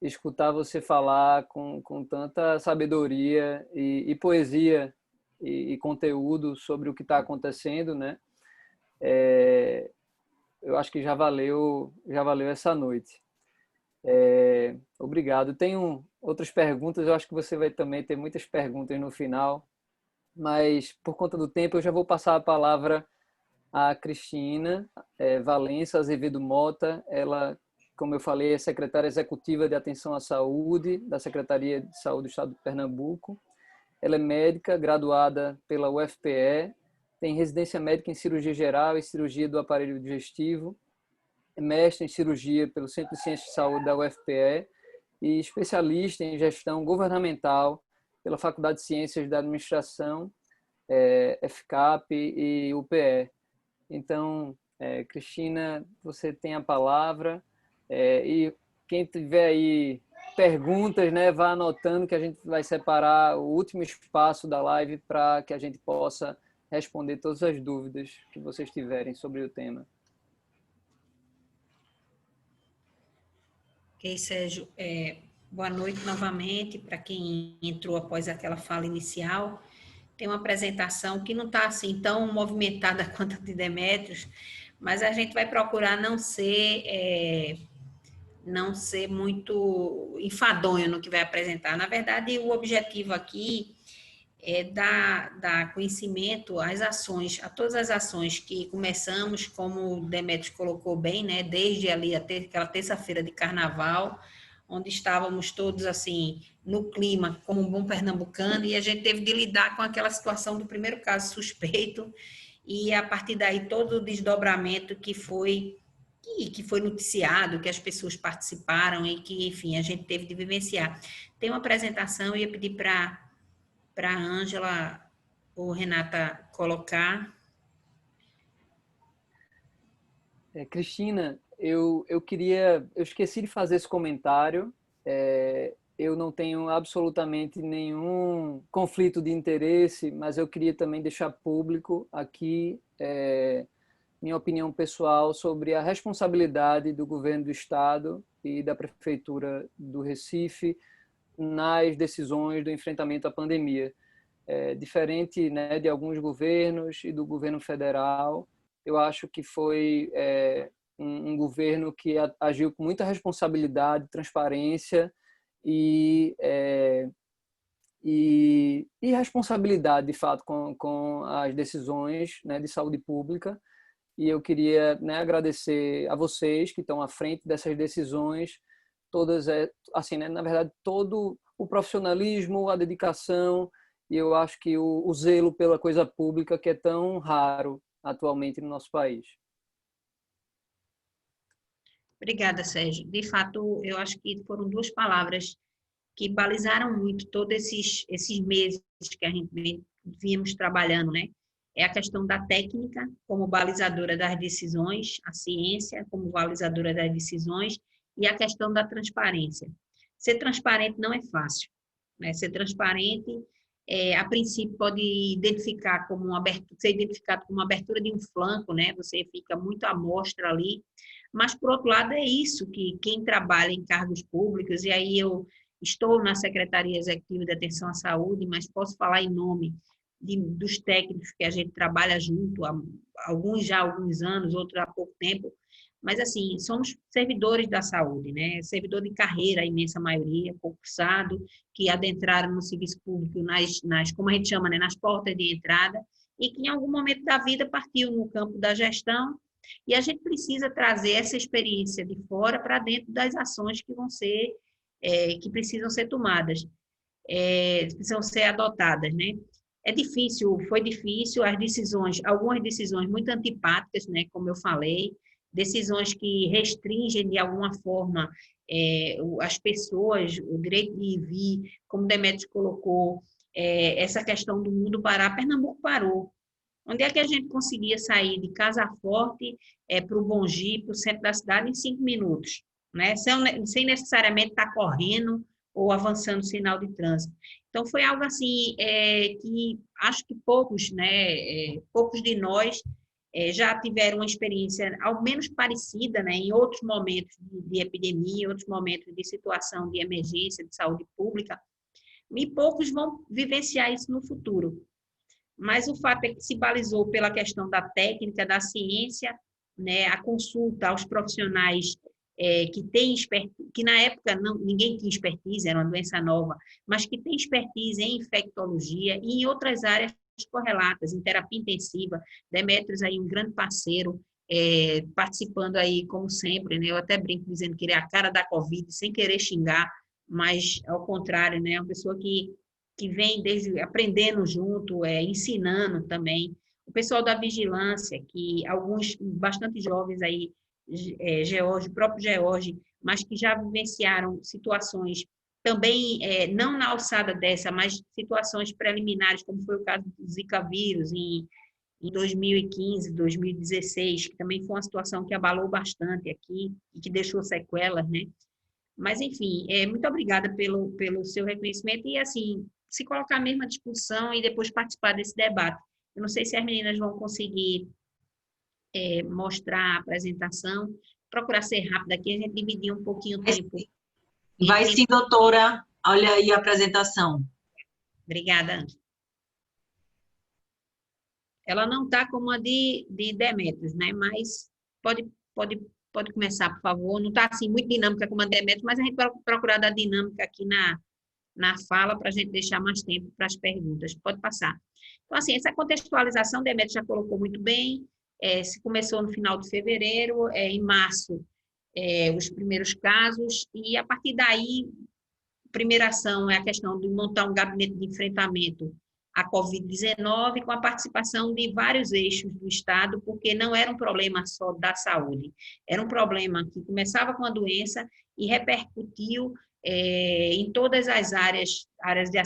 Escutar você falar com tanta sabedoria e poesia e conteúdo sobre o que está acontecendo, né? Eu acho que já valeu essa noite. Obrigado. Tenho outras perguntas, eu acho que você vai também ter muitas perguntas no final, mas por conta do tempo eu já vou passar a palavra à Cristina Valença Azevedo Mota. Ela, como eu falei, é secretária executiva de Atenção à Saúde da Secretaria de Saúde do Estado de Pernambuco. Ela é médica, graduada pela UFPE, tem residência médica em cirurgia geral e cirurgia do aparelho digestivo, é mestre em cirurgia pelo Centro de Ciências de Saúde da UFPE e especialista em gestão governamental pela Faculdade de Ciências da Administração, FCAP e UPE. Então, Cristina, você tem a palavra, e quem tiver aí perguntas, né, vá anotando que a gente vai separar o último espaço da live para que a gente possa responder todas as dúvidas que vocês tiverem sobre o tema. Ok, Sérgio. Boa noite novamente para quem entrou após aquela fala inicial. Tem uma apresentação que não está assim tão movimentada quanto a de Demétrios, mas a gente vai procurar não ser muito enfadonho no que vai apresentar. Na verdade, o objetivo aqui é dar conhecimento às ações, a todas as ações que começamos, como o Demétrios colocou bem, né, desde ali aquela terça-feira de carnaval, onde estávamos todos assim no clima como um bom pernambucano, e a gente teve de lidar com aquela situação do primeiro caso suspeito, e a partir daí todo o desdobramento que foi noticiado, que as pessoas participaram e que, enfim, a gente teve de vivenciar. Tem uma apresentação, eu ia pedir para a Ângela ou Renata colocar. Cristina, eu esqueci de fazer esse comentário. Eu não tenho absolutamente nenhum conflito de interesse, mas eu queria também deixar público aqui minha opinião pessoal sobre a responsabilidade do governo do Estado e da Prefeitura do Recife nas decisões do enfrentamento à pandemia. Diferente, né, de alguns governos e do governo federal, eu acho que foi um governo que agiu com muita responsabilidade, transparência e responsabilidade, de fato, com as decisões, né, de saúde pública. E eu queria, né, agradecer a vocês que estão à frente dessas decisões, todas, assim, né, na verdade, todo o profissionalismo, a dedicação, e eu acho que o zelo pela coisa pública, que é tão raro atualmente no nosso país. Obrigada, Sérgio. De fato, eu acho que foram duas palavras que balizaram muito todos esses meses que a gente víamos trabalhando, né? É a questão da técnica como balizadora das decisões, a ciência como balizadora das decisões, e a questão da transparência. Ser transparente não é fácil, né? Ser transparente, a princípio, pode ser identificado como uma abertura de um flanco, né? Você fica muito à mostra ali, mas, por outro lado, é isso que quem trabalha em cargos públicos, e aí eu estou na Secretaria Executiva de Atenção à Saúde, mas posso falar em nome dos técnicos que a gente trabalha junto, alguns já há alguns anos, outros há pouco tempo, mas assim, somos servidores da saúde, né? Servidor de carreira, a imensa maioria, concursado, que adentraram no serviço público como a gente chama, né? Nas portas de entrada, e que em algum momento da vida partiu no campo da gestão, e a gente precisa trazer essa experiência de fora para dentro das ações que vão ser, que precisam ser tomadas, precisam ser adotadas, né? Foi difícil, algumas decisões muito antipáticas, né, como eu falei, decisões que restringem de alguma forma as pessoas, o direito de ir e vir, como Demétrios colocou, essa questão do mundo parar, Pernambuco parou. Onde é que a gente conseguia sair de Casa Forte para o Bongi, para o centro da cidade, em 5 minutos, né? Sem necessariamente estar correndo ou avançando o sinal de trânsito. Então, foi algo assim que acho que poucos de nós já tiveram uma experiência ao menos parecida, né, em outros momentos de epidemia, em outros momentos de situação de emergência de saúde pública, e poucos vão vivenciar isso no futuro. Mas o fato é que se balizou pela questão da técnica, da ciência, né, a consulta aos profissionais que na época ninguém tinha expertise, era uma doença nova, mas que tem expertise em infectologia e em outras áreas correlatas, em terapia intensiva. Demetrios aí um grande parceiro, participando aí, como sempre, né? Eu até brinco dizendo que ele é a cara da Covid, sem querer xingar, mas ao contrário, né? É uma pessoa que vem desde aprendendo junto, ensinando também. O pessoal da vigilância, que alguns bastante jovens aí, George, próprio George, mas que já vivenciaram situações também, não na alçada dessa, mas situações preliminares, como foi o caso do Zika vírus em 2015, 2016, que também foi uma situação que abalou bastante aqui e que deixou sequelas, né? Mas, enfim, muito obrigada pelo seu reconhecimento e, assim, se colocar mesmo à discussão e depois participar desse debate. Eu não sei se as meninas vão conseguir mostrar a apresentação, procurar ser rápida aqui, a gente dividir um pouquinho o tempo. Vai sim, doutora. Olha aí a apresentação. Obrigada, Ana. Ela não está como a de Demetrios, né? Mas pode começar, por favor. Não está assim muito dinâmica como a de Demetrios, mas a gente vai procurar dar dinâmica aqui na fala para a gente deixar mais tempo para as perguntas. Pode passar. Então, assim, essa contextualização, Demetrios já colocou muito bem. Se começou no final de fevereiro, em março, os primeiros casos, e a partir daí, a primeira ação é a questão de montar um gabinete de enfrentamento à Covid-19, com a participação de vários eixos do Estado, porque não era um problema só da saúde, era um problema que começava com a doença e repercutiu em todas as áreas de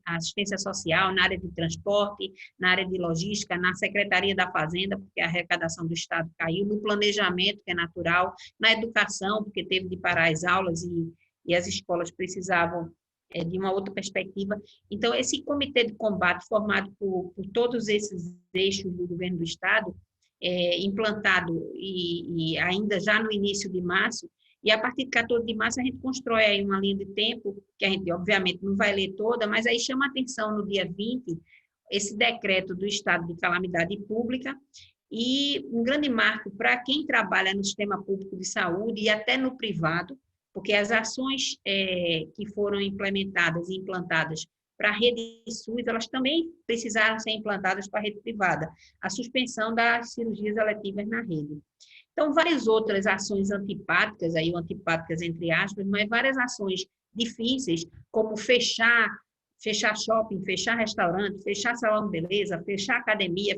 assistência social, na área de transporte, na área de logística, na Secretaria da Fazenda, porque a arrecadação do Estado caiu, no planejamento, que é natural, na educação, porque teve de parar as aulas e as escolas precisavam de uma outra perspectiva. Então, esse comitê de combate, formado por todos esses eixos do governo do Estado, implantado e ainda já no início de março, e a partir de 14 de março a gente constrói aí uma linha de tempo, que a gente obviamente não vai ler toda, mas aí chama a atenção no dia 20, esse decreto do estado de calamidade pública, e um grande marco para quem trabalha no sistema público de saúde e até no privado, porque as ações que foram implementadas e implantadas para a rede SUS, elas também precisaram ser implantadas para a rede privada, a suspensão das cirurgias eletivas na rede. Então, várias outras ações antipáticas, aí antipáticas entre aspas, mas várias ações difíceis, como fechar shopping, fechar restaurante, fechar salão de beleza, fechar academia,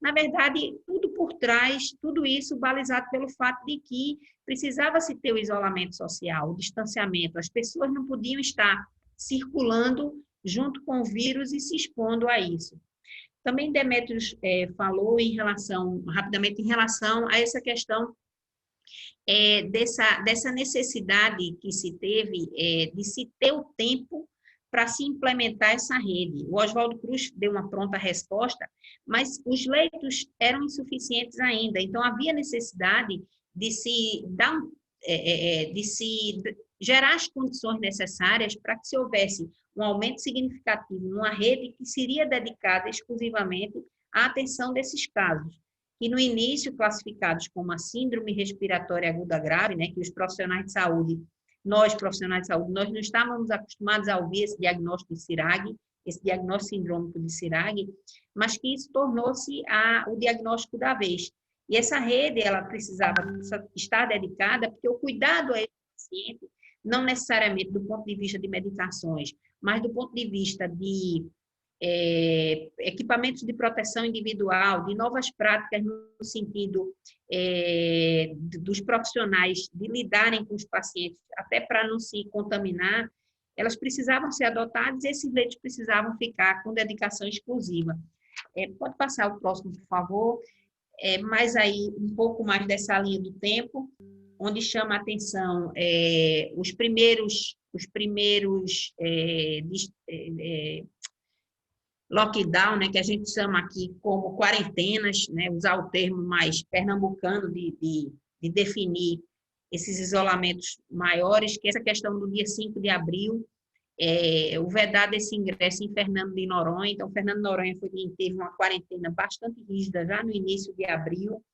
na verdade, tudo por trás, tudo isso balizado pelo fato de que precisava-se ter o isolamento social, o distanciamento, as pessoas não podiam estar circulando junto com o vírus e se expondo a isso. Também Demetrios falou rapidamente em relação a essa questão dessa necessidade que se teve de se ter o tempo para se implementar essa rede. O Oswaldo Cruz deu uma pronta resposta, mas os leitos eram insuficientes ainda, então havia necessidade de se gerar as condições necessárias para que se houvesse um aumento significativo numa rede que seria dedicada exclusivamente à atenção desses casos, que no início classificados como a síndrome respiratória aguda grave, né, que os profissionais de saúde, nós profissionais de saúde, nós não estávamos acostumados a ouvir esse diagnóstico de CIRAG, esse diagnóstico sindrômico de CIRAG, mas que isso tornou-se o diagnóstico da vez. E essa rede, ela precisava estar dedicada, porque o cuidado a esse paciente, não necessariamente do ponto de vista de medicações, mas do ponto de vista de equipamentos de proteção individual, de novas práticas no sentido dos profissionais de lidarem com os pacientes, até para não se contaminar, elas precisavam ser adotadas e esses leitos precisavam ficar com dedicação exclusiva. Pode passar o próximo, por favor. Mas aí um pouco mais dessa linha do tempo, onde chama a atenção os primeiros lockdown, né, que a gente chama aqui como quarentenas, né, usar o termo mais pernambucano de definir esses isolamentos maiores, que essa questão do dia 5 de abril, o vedado esse ingresso em Fernando de Noronha. Então, Fernando de Noronha foi quem teve uma quarentena bastante rígida já no início de abril.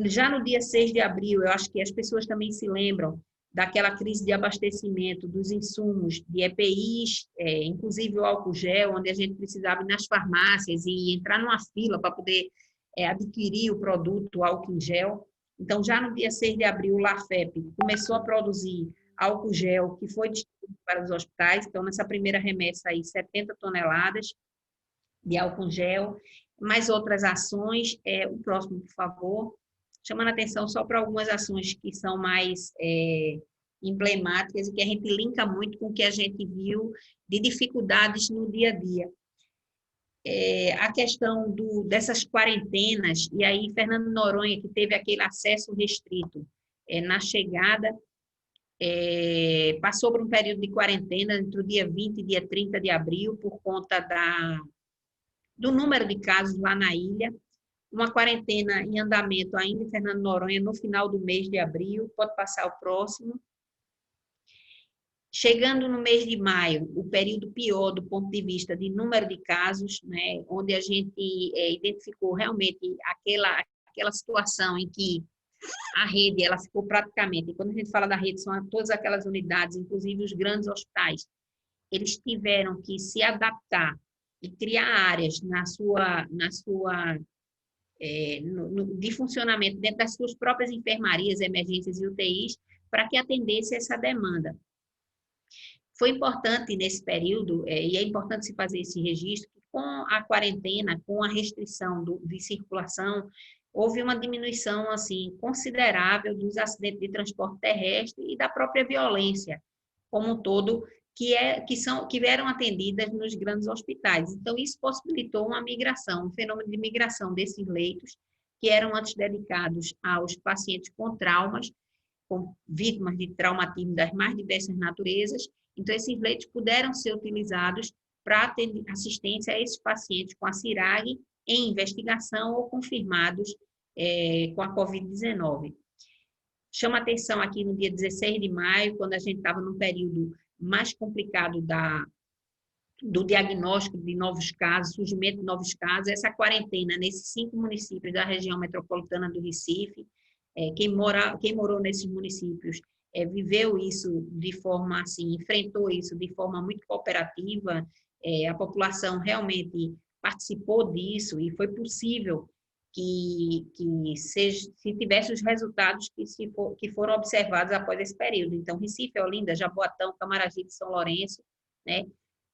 Já no dia 6 de abril, eu acho que as pessoas também se lembram daquela crise de abastecimento dos insumos de EPIs, inclusive o álcool gel, onde a gente precisava ir nas farmácias e entrar numa fila para poder adquirir o produto, o álcool em gel. Então, já no dia 6 de abril, o LAFEP começou a produzir álcool gel, que foi distribuído para os hospitais. Então, nessa primeira remessa aí, 70 toneladas de álcool gel. Mais outras ações. O próximo, por favor. Chamando a atenção só para algumas ações que são mais emblemáticas e que a gente linka muito com o que a gente viu de dificuldades no dia a dia. A questão dessas quarentenas, e aí Fernando Noronha, que teve aquele acesso restrito na chegada, passou por um período de quarentena entre o dia 20 e dia 30 de abril, por conta do número de casos lá na ilha. Uma quarentena em andamento ainda em Fernando Noronha no final do mês de abril, pode passar o próximo. Chegando no mês de maio, o período pior do ponto de vista de número de casos, né, onde a gente identificou realmente aquela situação em que a rede ela ficou praticamente, e quando a gente fala da rede, são todas aquelas unidades, inclusive os grandes hospitais, eles tiveram que se adaptar e criar áreas de funcionamento dentro das suas próprias enfermarias, emergências e UTIs, para que atendesse essa demanda. Foi importante nesse período, e é importante se fazer esse registro, que com a quarentena, com a restrição de circulação, houve uma diminuição assim, considerável dos acidentes de transporte terrestre e da própria violência, como um todo, que eram atendidas nos grandes hospitais. Então, isso possibilitou uma migração, um fenômeno de migração desses leitos, que eram antes dedicados aos pacientes com traumas, com vítimas de traumatismo das mais diversas naturezas. Então, esses leitos puderam ser utilizados para assistência a esses pacientes com a CIRAG em investigação ou confirmados com a Covid-19. Chama atenção aqui no dia 16 de maio, quando a gente estava num período mais complicado do diagnóstico de novos casos, surgimento de novos casos, essa quarentena nesses 5 municípios da região metropolitana do Recife. Quem morou nesses municípios viveu isso de forma assim, enfrentou isso de forma muito cooperativa, a população realmente participou disso e foi possível que se tivesse os resultados que foram observados após esse período. Então, Recife, Olinda, Jaboatão, Camaragibe, São Lourenço, né?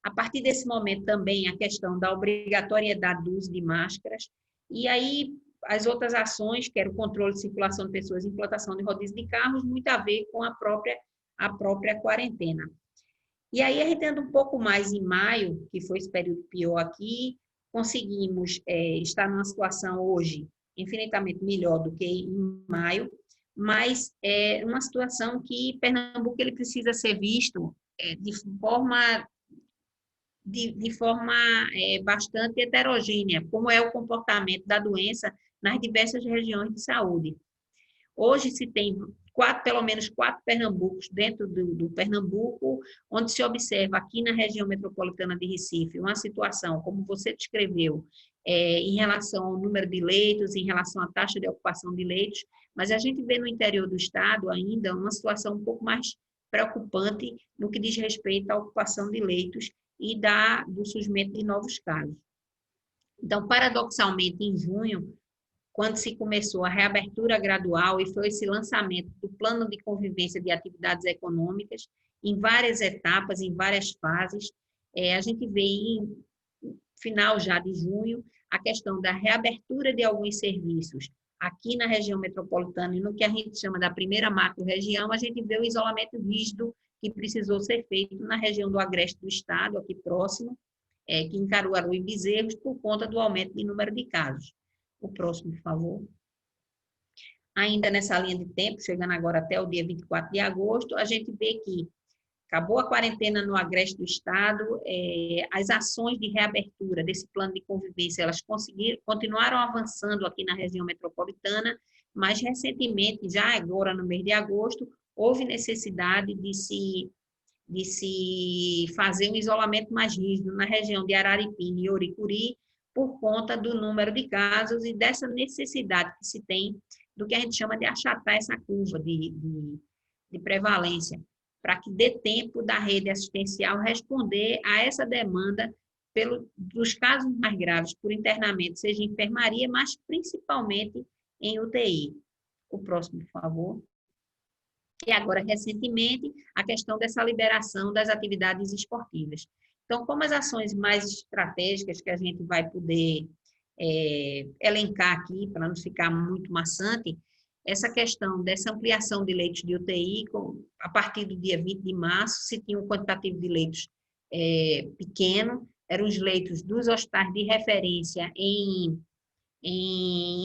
A partir desse momento também a questão da obrigatoriedade do uso de máscaras, e aí as outras ações, que era o controle de circulação de pessoas e implantação de rodízio de carros, muito a ver com a própria quarentena. E aí, a gente anda um pouco mais em maio, que foi esse período pior aqui, conseguimos estar numa situação hoje infinitamente melhor do que em maio, mas é uma situação que Pernambuco ele precisa ser visto de forma bastante heterogênea, como é o comportamento da doença nas diversas regiões de saúde. Hoje se tem pelo menos 4 Pernambucos dentro do Pernambuco, onde se observa aqui na região metropolitana de Recife uma situação, como você descreveu, em relação ao número de leitos, em relação à taxa de ocupação de leitos, mas a gente vê no interior do estado ainda uma situação um pouco mais preocupante no que diz respeito à ocupação de leitos e do surgimento de novos casos. Então, paradoxalmente, em junho, quando se começou a reabertura gradual e foi esse lançamento do plano de convivência de atividades econômicas, em várias etapas, em várias fases, a gente vê em final já de junho a questão da reabertura de alguns serviços. Aqui na região metropolitana e no que a gente chama da primeira macro-região, a gente vê o isolamento rígido que precisou ser feito na região do agreste do estado, aqui próximo, que em Caruaru e Bezerros, por conta do aumento de número de casos. O próximo, por favor. Ainda nessa linha de tempo, chegando agora até o dia 24 de agosto, a gente vê que acabou a quarentena no agreste do estado, as ações de reabertura desse plano de convivência, elas continuaram avançando aqui na região metropolitana, mas recentemente, já agora no mês de agosto, houve necessidade de se fazer um isolamento mais rígido na região de Araripina e Oricuri, por conta do número de casos e dessa necessidade que se tem do que a gente chama de achatar essa curva de prevalência, para que dê tempo da rede assistencial responder a essa demanda dos casos mais graves por internamento, seja em enfermaria, mas principalmente em UTI. O próximo, por favor. E agora, recentemente, a questão dessa liberação das atividades esportivas. Então, como as ações mais estratégicas que a gente vai poder elencar aqui, para não ficar muito maçante, essa questão dessa ampliação de leitos de UTI, a partir do dia 20 de março, se tinha um quantitativo de leitos pequeno, eram os leitos dos hospitais de referência em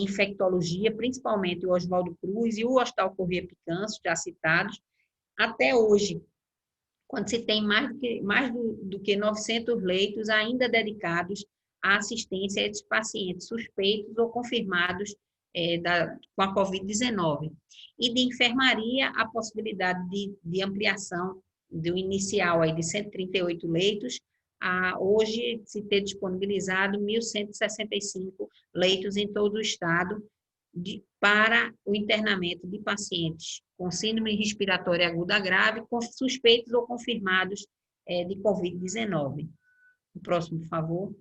infectologia, principalmente o Oswaldo Cruz e o Hospital Corrêa Picanço, já citados, até hoje, quando se tem mais do que 900 leitos ainda dedicados à assistência a esses pacientes suspeitos ou confirmados com a Covid-19. E de enfermaria, a possibilidade de ampliação do inicial aí de 138 leitos, a hoje se ter disponibilizado 1.165 leitos em todo o estado para o internamento de pacientes com síndrome respiratória aguda grave, com suspeitos ou confirmados de Covid-19. O próximo, por favor.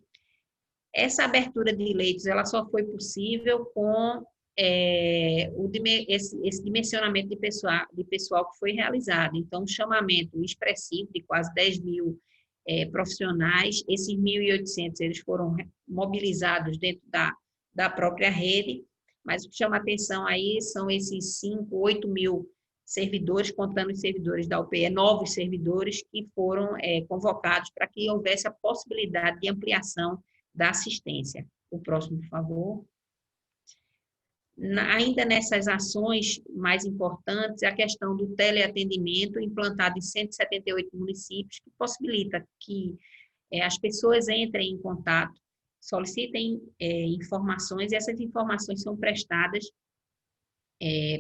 Essa abertura de leitos ela só foi possível com esse dimensionamento de pessoal que foi realizado. Então, um chamamento expressivo de quase 10 mil profissionais, esses 1.800 eles foram mobilizados dentro da própria rede, mas o que chama atenção aí são esses 8 mil servidores, contando os servidores da UPE, novos servidores que foram convocados para que houvesse a possibilidade de ampliação da assistência. O próximo, por favor. Ainda nessas ações mais importantes, a questão do teleatendimento implantado em 178 municípios, que possibilita que as pessoas entrem em contato, solicitem informações, e essas informações são prestadas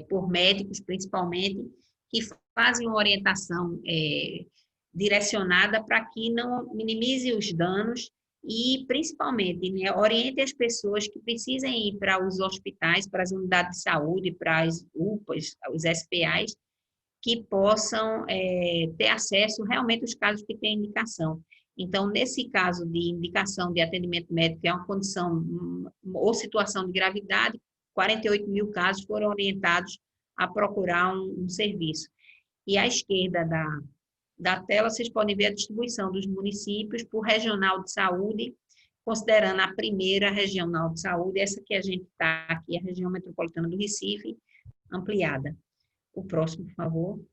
por médicos, principalmente, que fazem uma orientação direcionada para que não minimize os danos e, principalmente, né, oriente as pessoas que precisem ir para os hospitais, para as unidades de saúde, para as UPAs, os SPAs, que possam ter acesso realmente aos casos que têm indicação. Então, nesse caso de indicação de atendimento médico, que é uma condição ou situação de gravidade, 48 mil casos foram orientados a procurar um serviço. E à esquerda da tela, vocês podem ver a distribuição dos municípios por regional de saúde, considerando a primeira regional de saúde, essa que a gente está aqui, a região metropolitana do Recife, ampliada. O próximo, por favor.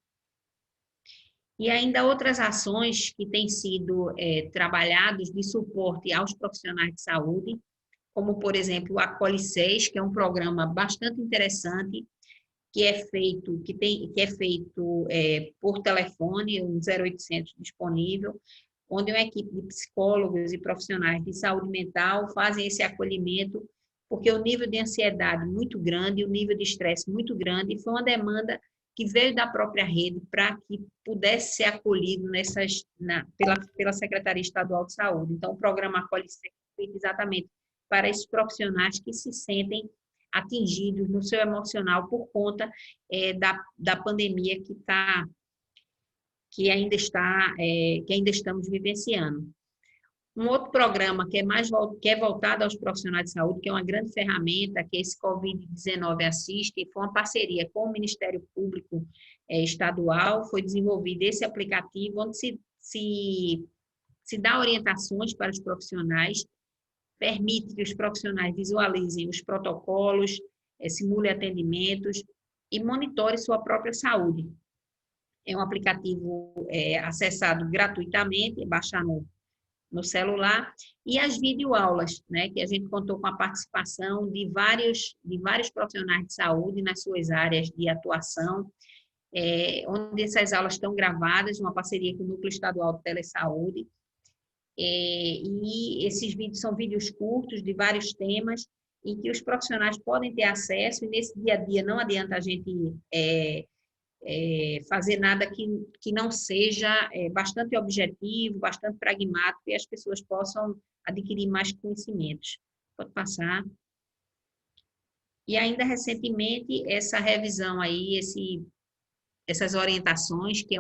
E ainda outras ações que têm sido trabalhadas de suporte aos profissionais de saúde, como, por exemplo, o Acolhe 6, que é um programa bastante interessante, que é feito por telefone, um 0800 disponível, onde uma equipe de psicólogos e profissionais de saúde mental fazem esse acolhimento, porque o nível de ansiedade muito grande, o nível de estresse muito grande, foi uma demanda que veio da própria rede para que pudesse ser acolhido pela Secretaria Estadual de Saúde. Então, o programa Acolhe 6 é feito exatamente para esses profissionais que se sentem atingidos no seu emocional por conta da pandemia que ainda estamos vivenciando. Um outro programa que é voltado aos profissionais de saúde, que é uma grande ferramenta, que esse Covid-19 assiste, foi uma parceria com o Ministério Público Estadual, foi desenvolvido esse aplicativo, onde se dá orientações para os profissionais, permite que os profissionais visualizem os protocolos, simulem atendimentos e monitorem sua própria saúde. É um aplicativo acessado gratuitamente, baixar no celular, e as videoaulas, né, que a gente contou com a participação de vários profissionais de saúde nas suas áreas de atuação, onde essas aulas estão gravadas, uma parceria com o Núcleo Estadual de Telesaúde, e esses vídeos são vídeos curtos de vários temas em que os profissionais podem ter acesso, e nesse dia a dia não adianta a gente fazer nada que não seja bastante objetivo, bastante pragmático, e as pessoas possam adquirir mais conhecimentos. Pode passar. E ainda recentemente, essa revisão aí, essas orientações, que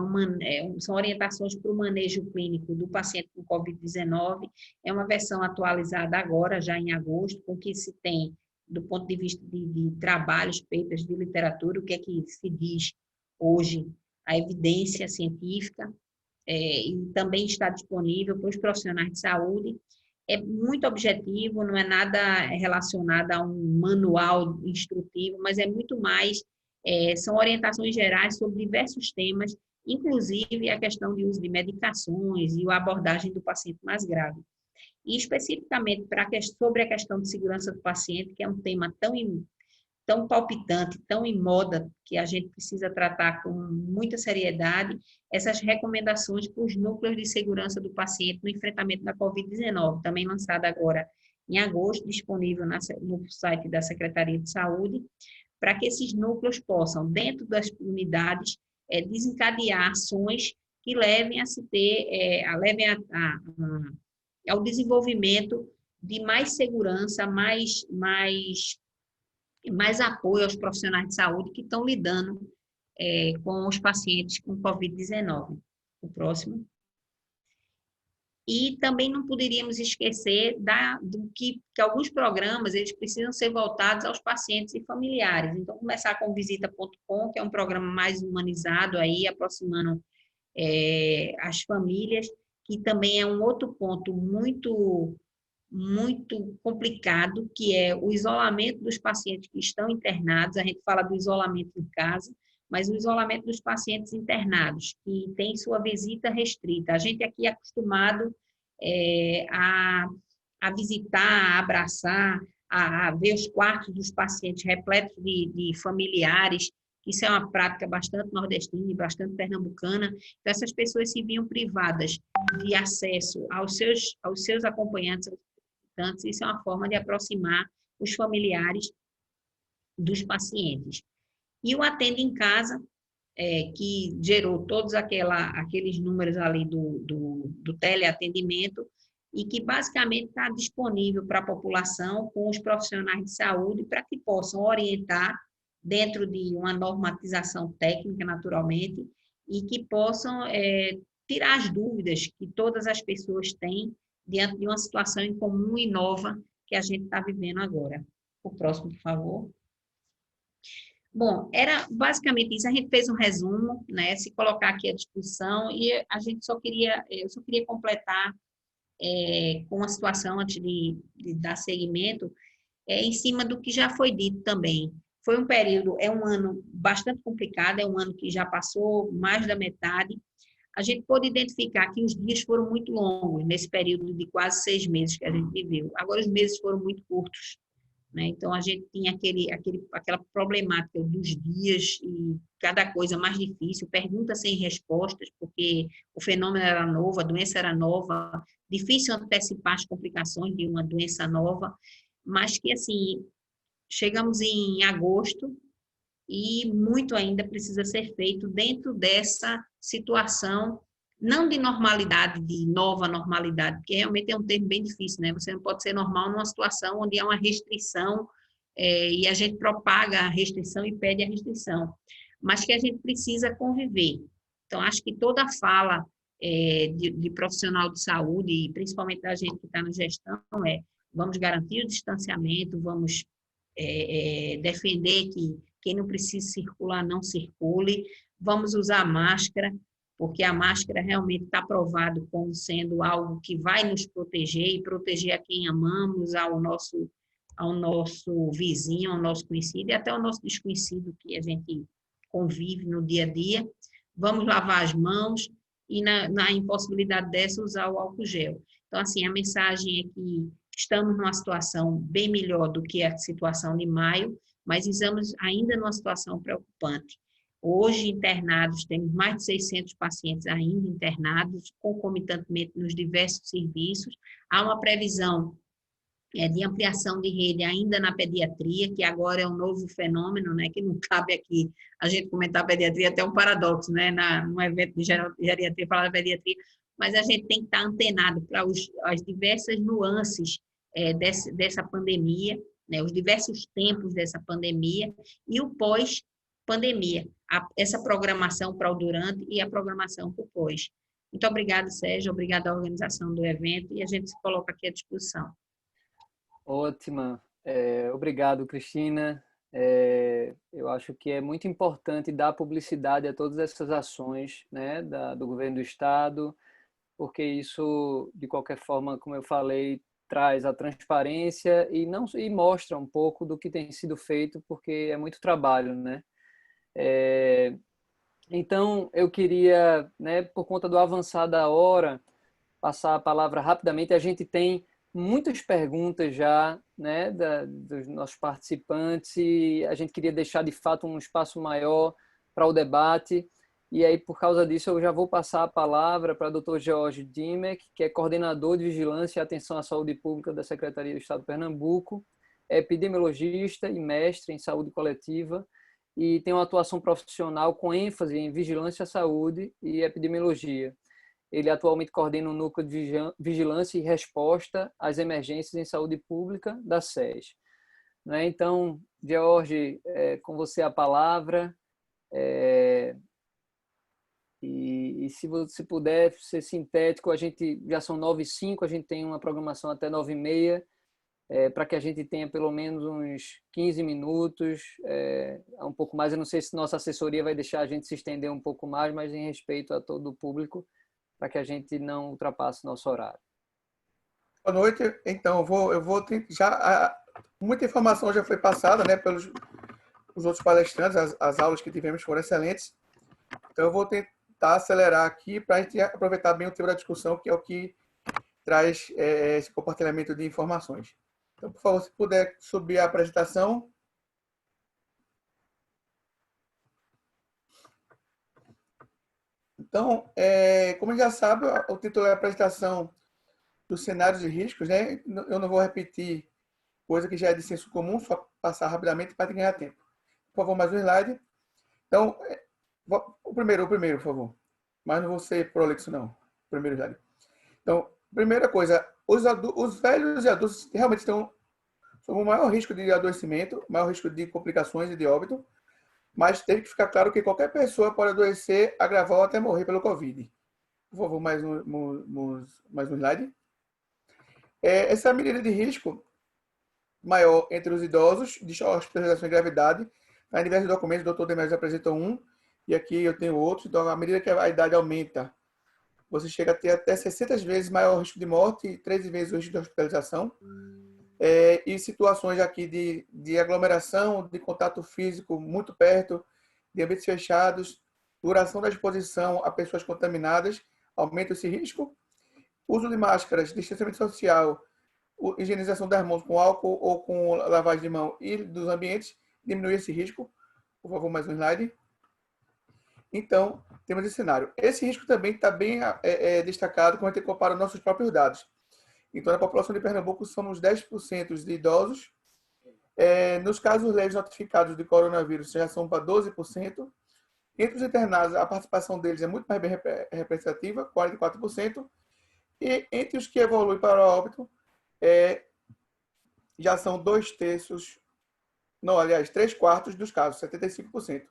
são orientações para o manejo clínico do paciente com Covid-19, é uma versão atualizada agora, já em agosto, com o que se tem do ponto de vista de trabalhos, papers, de literatura, o que é que se diz hoje, a evidência científica, e também está disponível para os profissionais de saúde. É muito objetivo, não é nada relacionado a um manual instrutivo, mas é muito mais, são orientações gerais sobre diversos temas, inclusive a questão de uso de medicações e a abordagem do paciente mais grave. E especificamente sobre a questão de segurança do paciente, que é um tema tão palpitante, tão em moda, que a gente precisa tratar com muita seriedade, essas recomendações para os núcleos de segurança do paciente no enfrentamento da Covid-19, também lançada agora em agosto, disponível no site da Secretaria de Saúde, para que esses núcleos possam, dentro das unidades, desencadear ações que levem a se ter, levem ao desenvolvimento de mais segurança, mais apoio aos profissionais de saúde que estão lidando com os pacientes com Covid-19. O próximo. E também não poderíamos esquecer do que alguns programas eles precisam ser voltados aos pacientes e familiares. Então, começar com o Visita.com, que é um programa mais humanizado, aí, aproximando as famílias, que também é um outro ponto muito complicado, que é o isolamento dos pacientes que estão internados. A gente fala do isolamento em casa, mas o isolamento dos pacientes internados, que tem sua visita restrita. A gente aqui é acostumado a visitar, a abraçar, a ver os quartos dos pacientes repletos de familiares. Isso é uma prática bastante nordestina e bastante pernambucana. Então, essas pessoas se viam privadas de acesso aos seus acompanhantes. Isso é uma forma de aproximar os familiares dos pacientes. E o Atende em Casa, que gerou todos aqueles números ali do teleatendimento, e que basicamente está disponível para a população com os profissionais de saúde para que possam orientar dentro de uma normatização técnica, naturalmente, e que possam tirar as dúvidas que todas as pessoas têm diante de uma situação incomum e nova que a gente está vivendo agora. O próximo, por favor. Bom, era basicamente isso. A gente fez um resumo, né? Se colocar aqui à discussão, e a gente eu só queria completar com a situação antes de dar seguimento, em cima do que já foi dito também. Foi um período, é um ano bastante complicado, é um ano que já passou mais da metade. A gente pôde identificar que os dias foram muito longos nesse período de quase 6 meses que a gente viveu. Agora, os meses foram muito curtos, né? Então, a gente tinha aquela problemática dos dias e cada coisa mais difícil, perguntas sem respostas, porque o fenômeno era novo, a doença era nova, difícil antecipar as complicações de uma doença nova, mas que, assim, chegamos em agosto e muito ainda precisa ser feito dentro dessa situação, não de normalidade, de nova normalidade, porque realmente é um termo bem difícil, né? Você não pode ser normal numa situação onde há uma restrição e a gente propaga a restrição e pede a restrição, mas que a gente precisa conviver. Então, acho que toda fala de profissional de saúde, e principalmente da gente que está na gestão, vamos garantir o distanciamento, vamos defender que quem não precisa circular, não circule. Vamos usar máscara, porque a máscara realmente está provado como sendo algo que vai nos proteger e proteger a quem amamos, ao nosso vizinho, ao nosso conhecido e até ao nosso desconhecido que a gente convive no dia a dia. Vamos lavar as mãos e, na impossibilidade dessa, usar o álcool gel. Então, assim, a mensagem é que estamos numa situação bem melhor do que a situação de maio, mas estamos ainda numa situação preocupante. Hoje, internados, temos mais de 600 pacientes ainda internados, concomitantemente nos diversos serviços. Há uma previsão de ampliação de rede ainda na pediatria, que agora é um novo fenômeno, né, que não cabe aqui a gente comentar a pediatria, até um paradoxo, né, num evento de geriatria, falar da pediatria, mas a gente tem que estar antenado para as diversas nuances dessa pandemia, né? Os diversos tempos dessa pandemia e o pós-pandemia, essa programação para o durante e a programação para o pós. Muito obrigada, Sérgio, obrigada à organização do evento, e a gente se coloca aqui à disposição. Ótima. Obrigado, Cristina. Eu acho que é muito importante dar publicidade a todas essas ações, né, do governo do Estado, porque isso, de qualquer forma, como eu falei, traz a transparência e mostra um pouco do que tem sido feito, porque é muito trabalho, né? Então, eu queria, né, por conta do avançar da hora, passar a palavra rapidamente. A gente tem muitas perguntas já, né, dos nossos participantes, e a gente queria deixar, de fato, um espaço maior para o debate. E aí, por causa disso, eu já vou passar a palavra para o Dr. George Dimec, que é coordenador de Vigilância e Atenção à Saúde Pública da Secretaria do Estado de Pernambuco, é epidemiologista e mestre em saúde coletiva, e tem uma atuação profissional com ênfase em vigilância à saúde e epidemiologia. Ele atualmente coordena o Núcleo de Vigilância e Resposta às Emergências em Saúde Pública da SES. Então, George, com você a palavra. E se você puder ser sintético, a gente já são 9h05, a gente tem uma programação até 9h30, para que a gente tenha pelo menos uns 15 minutos, um pouco mais. Eu não sei se nossa assessoria vai deixar a gente se estender um pouco mais, mas em respeito a todo o público, para que a gente não ultrapasse nosso horário. Boa noite. Então, eu vou já muita informação já foi passada, né, pelos os outros palestrantes. As aulas que tivemos foram excelentes. Então, eu vou tentar acelerar aqui para a gente aproveitar bem o tempo da discussão, que é o que traz esse compartilhamento de informações. Então, por favor, se puder subir a apresentação. Então, como a gente já sabe, o título é a apresentação dos cenários de riscos, né? Eu não vou repetir coisa que já é de senso comum, só passar rapidamente para ganhar tempo. Por favor, mais um slide. Então, o primeiro, por favor. Mas não vou ser prolixo, não. Primeiro slide. Então, primeira coisa, os velhos e adultos realmente estão sob o maior risco de adoecimento, maior risco de complicações e de óbito, mas tem que ficar claro que qualquer pessoa pode adoecer, agravar ou até morrer pelo Covid. Por favor, mais um slide. Essa medida de risco maior entre os idosos, de hospitalização e gravidade, em diversos documentos, o Dr. Demétrios apresentou um, e aqui eu tenho outros. Então, à medida que a idade aumenta, você chega a ter até 60 vezes maior risco de morte e 13 vezes o risco de hospitalização. E situações aqui de aglomeração, de contato físico muito perto, de ambientes fechados, duração da exposição a pessoas contaminadas, aumenta esse risco. Uso de máscaras, distanciamento social, higienização das mãos com álcool ou com lavagem de mão e dos ambientes, diminui esse risco. Por favor, mais um slide. Então, temos esse cenário. Esse risco também está bem destacado quando a gente compara nossos próprios dados. Então, na população de Pernambuco, somos 10% de idosos. Nos casos leves notificados de coronavírus, já são para 12%. Entre os internados, a participação deles é muito mais bem representativa, 44%. E entre os que evoluem para o óbito, já são 2/3, não, aliás, 3/4 dos casos, 75%.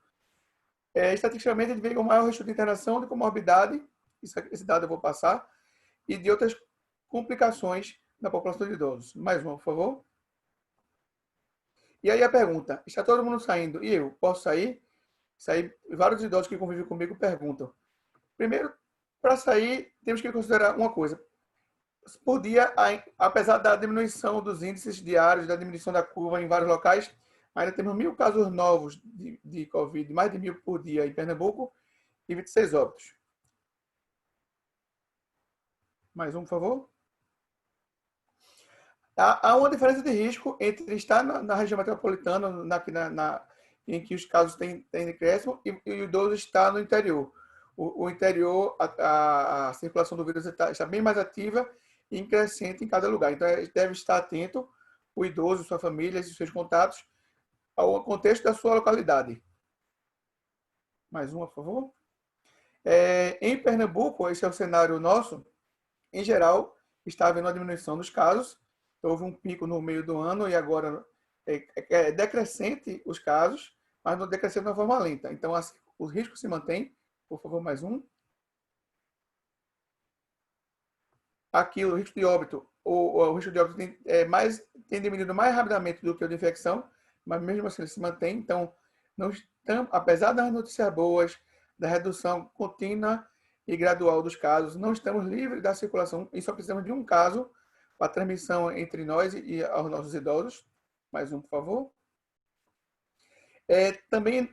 Estatisticamente, ele vem com maior risco de internação, de comorbidade, esse dado eu vou passar, e de outras complicações na população de idosos. Mais uma, por favor. E aí a pergunta, está todo mundo saindo? E eu, posso sair? Vários idosos que convivem comigo perguntam. Primeiro, para sair, temos que considerar uma coisa. Por dia, apesar da diminuição dos índices diários, da diminuição da curva em vários locais, ainda temos 1.000 casos novos de Covid, mais de 1.000 por dia em Pernambuco e 26 óbitos. Mais um, por favor. Há uma diferença de risco entre estar na região metropolitana, em que os casos têm decréscimo, e o idoso está no interior. O interior, a circulação do vírus está bem mais ativa e crescente em cada lugar. Então, deve estar atento, o idoso, sua família e seus contatos, ao contexto da sua localidade. Mais uma, por favor. Em Pernambuco, esse é o cenário nosso. Em geral, está havendo uma diminuição dos casos. Houve um pico no meio do ano e agora é decrescente os casos, mas não decrescente de uma forma lenta. Então, assim, o risco se mantém. Por favor, mais um. Aqui, o risco de óbito. O risco de óbito tem diminuído mais rapidamente do que o de infecção, mas mesmo assim ele se mantém. Então, não estamos, apesar das notícias boas, da redução contínua e gradual dos casos, não estamos livres da circulação e só precisamos de um caso para a transmissão entre nós e aos nossos idosos. Mais um, por favor. Também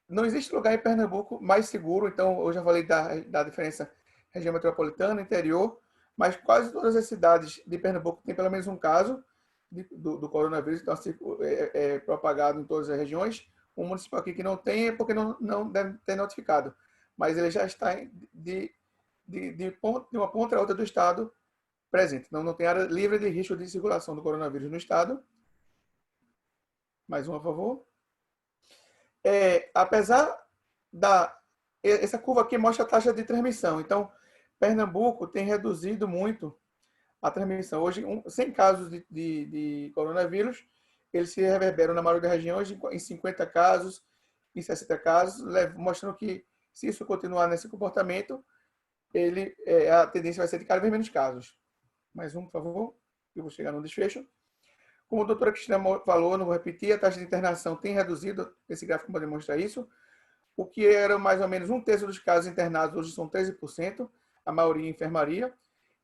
não existe lugar em Pernambuco mais seguro, então eu já falei da diferença região metropolitana, interior, mas quase todas as cidades de Pernambuco têm pelo menos um caso do coronavírus, então é propagado em todas as regiões. Um município aqui que não tem é porque não deve ter notificado, mas ele já está de uma ponta a outra do estado presente. Não tem área livre de risco de circulação do coronavírus no estado. Mais um, por favor. Apesar essa curva aqui mostra a taxa de transmissão. Então, Pernambuco tem reduzido muito a transmissão. Hoje, 100 casos de coronavírus, eles se reverberam na maioria das regiões em 50 casos, em 60 casos, mostrando que, se isso continuar nesse comportamento, a tendência vai ser de cada vez menos casos. Mais um, por favor. Eu vou chegar no desfecho. Como a doutora Cristina falou, não vou repetir, a taxa de internação tem reduzido, esse gráfico pode demonstrar isso. O que era mais ou menos 1/3 dos casos internados, hoje são 13%, a maioria em enfermaria.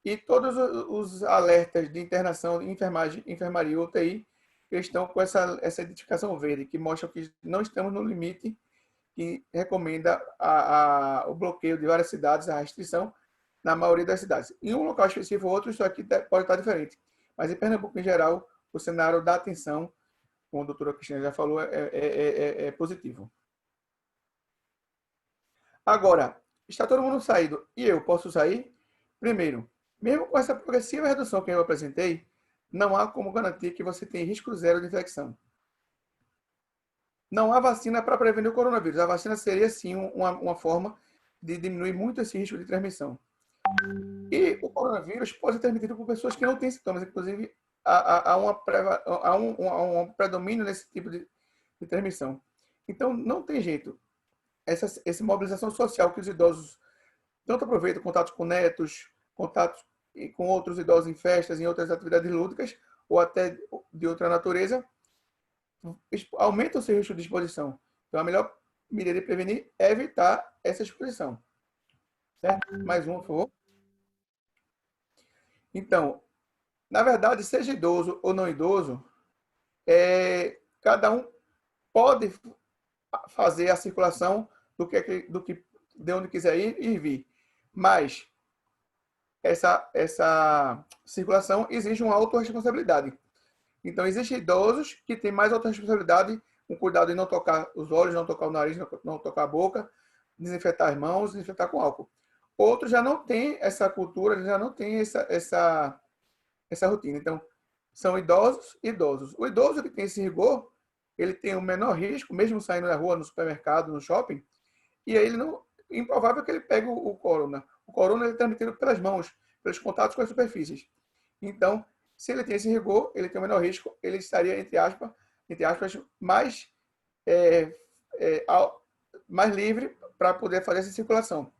E todos os alertas de internação, enfermaria e UTI, eles estão com essa identificação verde, que mostra que não estamos no limite que recomenda o bloqueio de várias cidades, a restrição na maioria das cidades. Em um local específico ou outro, isso aqui pode estar diferente. Mas em Pernambuco, em geral, o cenário da atenção, como a doutora Cristina já falou, é positivo. Agora, está todo mundo saído e eu posso sair? Primeiro, mesmo com essa progressiva redução que eu apresentei, não há como garantir que você tem risco zero de infecção. Não há vacina para prevenir o coronavírus. A vacina seria, sim, uma forma de diminuir muito esse risco de transmissão. E o coronavírus pode ser transmitido por pessoas que não têm sintomas. Inclusive, há um predomínio nesse tipo de transmissão. Então, não tem jeito. Essa mobilização social que os idosos tanto aproveitam, contatos com netos, contatos com outros idosos em festas, em outras atividades lúdicas, ou até de outra natureza, aumenta o seu risco de exposição. Então, a melhor medida de prevenir é evitar essa exposição. Certo? Mais um, por favor. Então, na verdade, seja idoso ou não idoso, cada um pode fazer a circulação de onde quiser ir e vir. Mas essa circulação exige uma autorresponsabilidade. Então, existem idosos que têm mais autorresponsabilidade, com cuidado em não tocar os olhos, não tocar o nariz, não tocar a boca, desinfetar as mãos, desinfetar com álcool. Outros já não têm essa cultura, já não têm essa rotina. Então, são idosos e idosos. O idoso que tem esse rigor, ele tem um menor risco, mesmo saindo na rua, no supermercado, no shopping, e aí é improvável que ele pegue o corona. O corona é transmitido pelas mãos, pelos contatos com as superfícies. Então, se ele tem esse rigor, ele tem o menor risco, ele estaria, entre aspas mais livre para poder fazer essa circulação.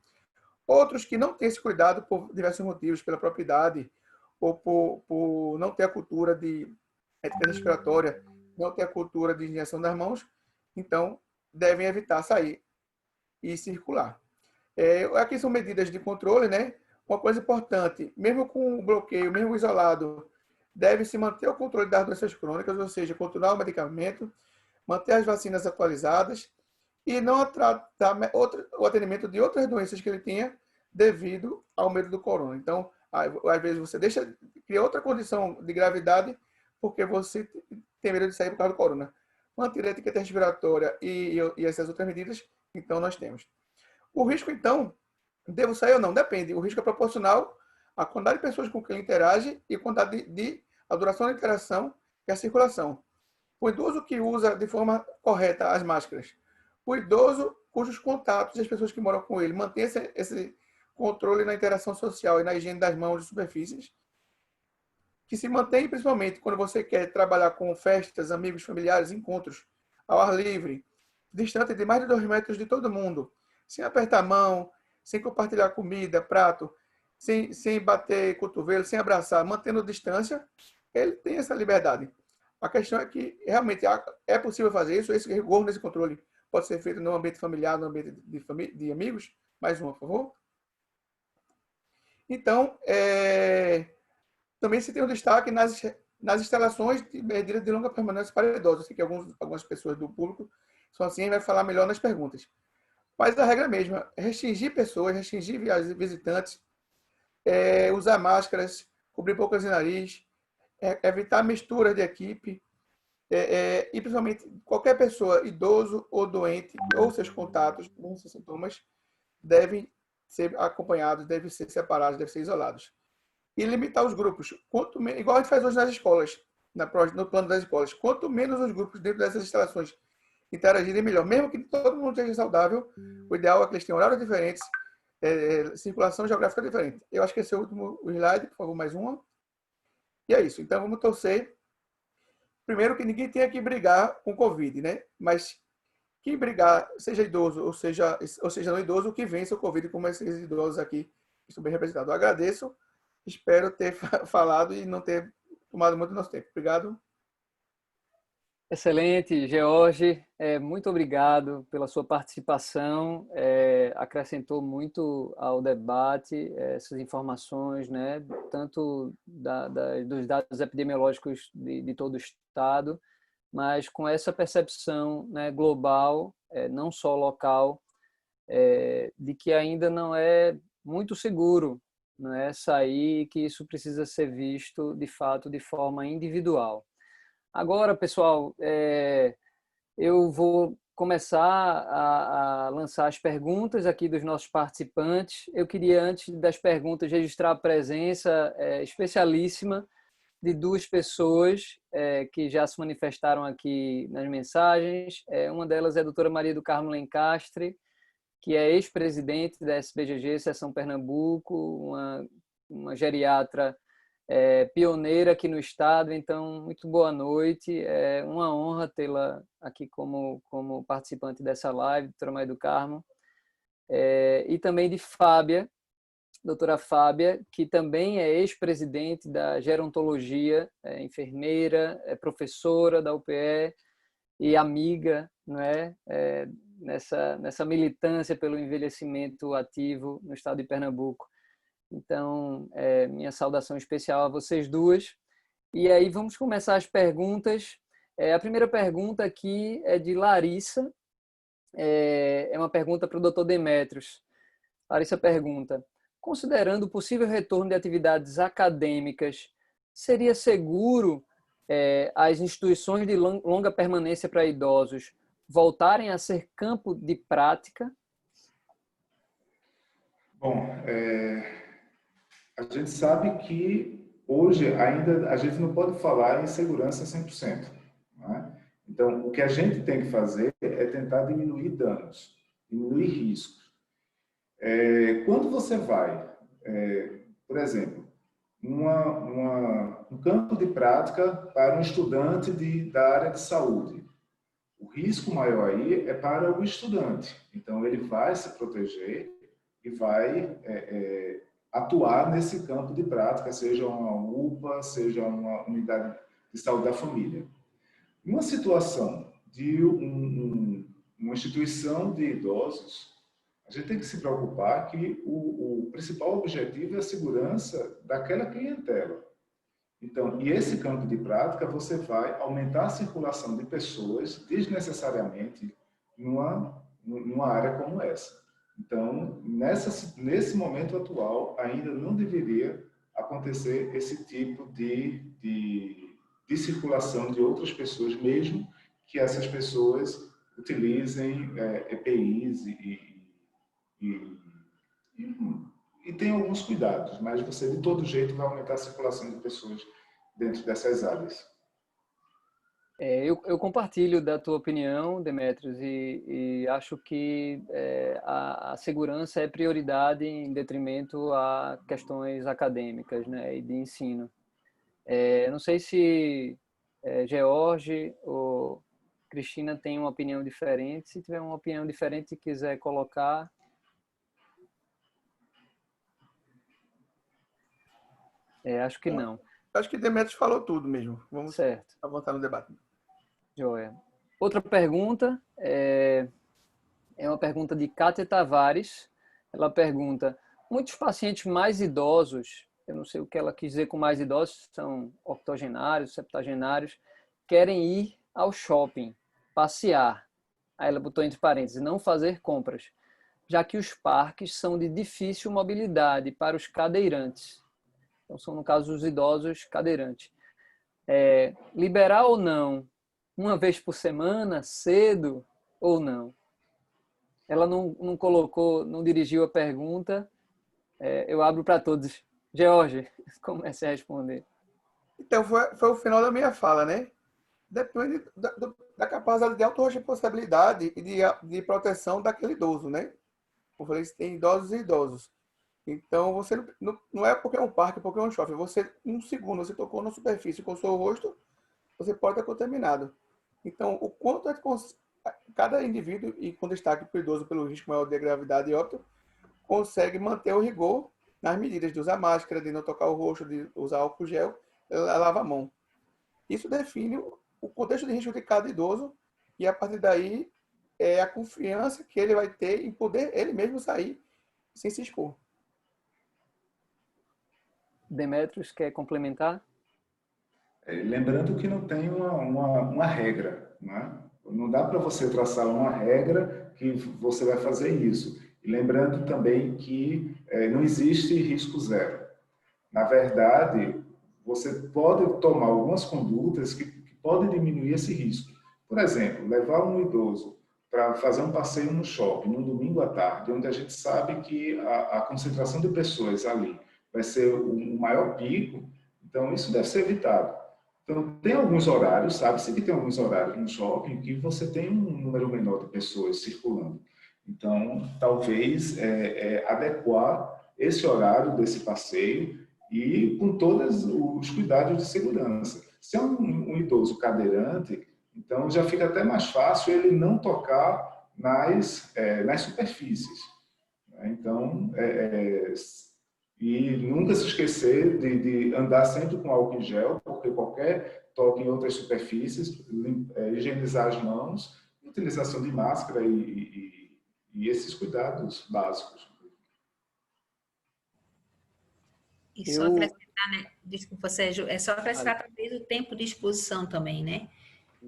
Outros que não têm esse cuidado por diversos motivos, pela propriedade, ou por não ter a cultura de etiqueta respiratória, não ter a cultura de injeção das mãos, então devem evitar sair e circular. Aqui são medidas de controle, né? Uma coisa importante, mesmo com o bloqueio, mesmo isolado, deve-se manter o controle das doenças crônicas, ou seja, continuar o medicamento, manter as vacinas atualizadas e não tratar o atendimento de outras doenças que ele tenha devido ao medo do corona. Então, às vezes você cria outra condição de gravidade porque você tem medo de sair por causa do corona. Manter a etiqueta respiratória e essas outras medidas, então nós temos. O risco, então, devo sair ou não? Depende. O risco é proporcional à quantidade de pessoas com quem ele interage e a duração da interação e a circulação. O idoso que usa de forma correta as máscaras. O idoso cujos contatos e as pessoas que moram com ele mantêm esse controle na interação social e na higiene das mãos e superfícies, que se mantém principalmente quando você quer trabalhar com festas, amigos, familiares, encontros ao ar livre, distante de mais de 2 metros de todo mundo, sem apertar a mão, sem compartilhar comida, prato, sem bater cotovelo, sem abraçar, mantendo distância, ele tem essa liberdade. A questão é que realmente é possível fazer isso, esse rigor nesse controle pode ser feito no ambiente familiar, no ambiente de amigos. Mais uma, por favor. Então, também se tem um destaque nas instalações de medida de longa permanência para idosos. Eu sei que algumas pessoas do público são assim, vai falar melhor nas perguntas. Mas a regra mesma é restringir pessoas, restringir visitantes, usar máscaras, cobrir bocas e nariz, evitar misturas de equipe, e principalmente qualquer pessoa, idoso ou doente, ou seus contatos, com seus sintomas, devem ser acompanhados, devem ser separados, devem ser isolados. E limitar os grupos. Igual a gente faz hoje nas escolas, no plano das escolas. Quanto menos os grupos dentro dessas instalações interagirem, melhor. Mesmo que todo mundo esteja saudável, o ideal é que eles tenham horários diferentes, circulação geográfica diferente. Eu acho que esse é o último slide, por favor, mais uma. E é isso. Então, vamos torcer. Primeiro, que ninguém tenha que brigar com o Covid, né? Mas quem brigar, seja idoso ou seja não idoso, que vença o Covid, como esses idosos aqui estão bem representados. Eu agradeço. Espero ter falado e não ter tomado muito do nosso tempo. Obrigado. Excelente, George. Muito obrigado pela sua participação. Acrescentou muito ao debate essas informações, né? Tanto dos dados epidemiológicos de todo o Estado, mas com essa percepção, né, global, não só local, de que ainda não é muito seguro, né, sair, e que isso precisa ser visto, de fato, de forma individual. Agora, pessoal, eu vou começar a lançar as perguntas aqui dos nossos participantes. Eu queria, antes das perguntas, registrar a presença especialíssima de 2 pessoas que já se manifestaram aqui nas mensagens. Uma delas é a doutora Maria do Carmo Lencastre, que é ex-presidente da SBGG, Seção Pernambuco, uma geriatra pioneira aqui no estado. Então, muito boa noite. É uma honra tê-la aqui como participante dessa live, doutora Maria do Carmo. E também de Fábia, doutora Fábia, que também é ex-presidente da Gerontologia, enfermeira, professora da UPE e amiga, não é? Nessa militância pelo envelhecimento ativo no estado de Pernambuco. Então, minha saudação especial a vocês 2. E aí vamos começar as perguntas. A primeira pergunta aqui é de Larissa. É uma pergunta para o Dr. Demétrios. Larissa pergunta: considerando o possível retorno de atividades acadêmicas, seria seguro as instituições de longa permanência para idosos voltarem a ser campo de prática? Bom, a gente sabe que hoje ainda a gente não pode falar em segurança 100%, né? Então, o que a gente tem que fazer é tentar diminuir danos, diminuir riscos. Quando você vai, por exemplo, um campo de prática para um estudante da área de saúde, o risco maior aí é para o estudante. Então, ele vai se proteger e vai atuar nesse campo de prática, seja uma UPA, seja uma unidade de saúde da família. Uma situação de uma instituição de idosos, a gente tem que se preocupar que o principal objetivo é a segurança daquela clientela. Então, e esse campo de prática, você vai aumentar a circulação de pessoas desnecessariamente numa área como essa. Então, nesse momento atual, ainda não deveria acontecer esse tipo de circulação de outras pessoas, mesmo que essas pessoas utilizem EPIs e tenham alguns cuidados, mas você, de todo jeito, vai aumentar a circulação de pessoas dentro dessas áreas. Eu compartilho da tua opinião, Demétrios, e acho que a segurança é prioridade em detrimento a questões acadêmicas, né, e de ensino. Não sei se George ou Cristina tem uma opinião diferente. Se tiver uma opinião diferente e quiser colocar... acho que não. Acho que Demetrios falou tudo mesmo. Vamos Certo. avançar no debate. Joia. Outra pergunta é uma pergunta de Kátia Tavares. Ela pergunta: muitos pacientes mais idosos, eu não sei o que ela quis dizer com mais idosos, são octogenários, septagenários, querem ir ao shopping, passear. Aí ela botou entre parênteses, não fazer compras, já que os parques são de difícil mobilidade para os cadeirantes. Então, são, no caso, os idosos cadeirantes. Liberar ou não? Uma vez por semana? Cedo ou não? Ela não colocou, não dirigiu a pergunta. Eu abro para todos. George, comece a responder. Então, foi o final da minha fala, né? Depende da capacidade de autorresponsabilidade e de proteção daquele idoso, né? Como eu falei, tem idosos e idosos. Então, você não é porque é um parque, porque é um shopping. Você, um segundo, você tocou na superfície com o seu rosto, você pode estar contaminado. Então, o quanto cada indivíduo, e com destaque para o idoso pelo risco maior de gravidade e óbito, consegue manter o rigor nas medidas de usar máscara, de não tocar o rosto, de usar álcool gel, lavar a mão. Isso define o contexto de risco de cada idoso e, a partir daí, é a confiança que ele vai ter em poder ele mesmo sair sem se expor. Demetrios, quer complementar? Lembrando que não tem uma regra, né? Não dá para você traçar uma regra que você vai fazer isso. E lembrando também que não existe risco zero. Na verdade, você pode tomar algumas condutas que podem diminuir esse risco. Por exemplo, levar um idoso para fazer um passeio no shopping, num domingo à tarde, onde a gente sabe que a concentração de pessoas ali vai ser o maior pico, então isso deve ser evitado. Então, tem alguns horários, sabe-se que tem alguns horários no shopping que você tem um número menor de pessoas circulando. Então, talvez adequar esse horário desse passeio e com todos os cuidados de segurança. Se é um idoso cadeirante, então já fica até mais fácil ele não tocar nas superfícies. Então, e nunca se esquecer de andar sempre com álcool em gel, porque qualquer toque em outras superfícies, higienizar as mãos, utilização de máscara e esses cuidados básicos. E só acrescentar, né? Desculpa, Sérgio, é só acrescentar talvez o tempo de exposição também, né?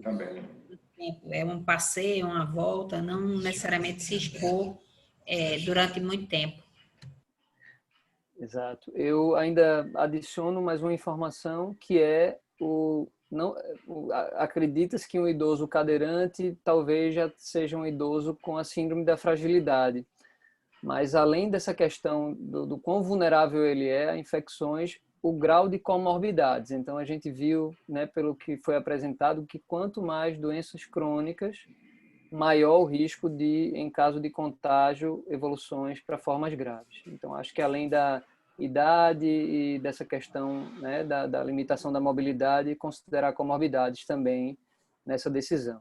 Também. É um passeio, uma volta, não necessariamente se expor durante muito tempo. Exato. Eu ainda adiciono mais uma informação que acredita-se que um idoso cadeirante talvez já seja um idoso com a síndrome da fragilidade. Mas além dessa questão do quão vulnerável ele é a infecções, o grau de comorbidades. Então a gente viu, né, pelo que foi apresentado, que quanto mais doenças crônicas, maior o risco de, em caso de contágio, evoluções para formas graves. Então, acho que além da idade e dessa questão, né, da limitação da mobilidade, considerar comorbidades também nessa decisão.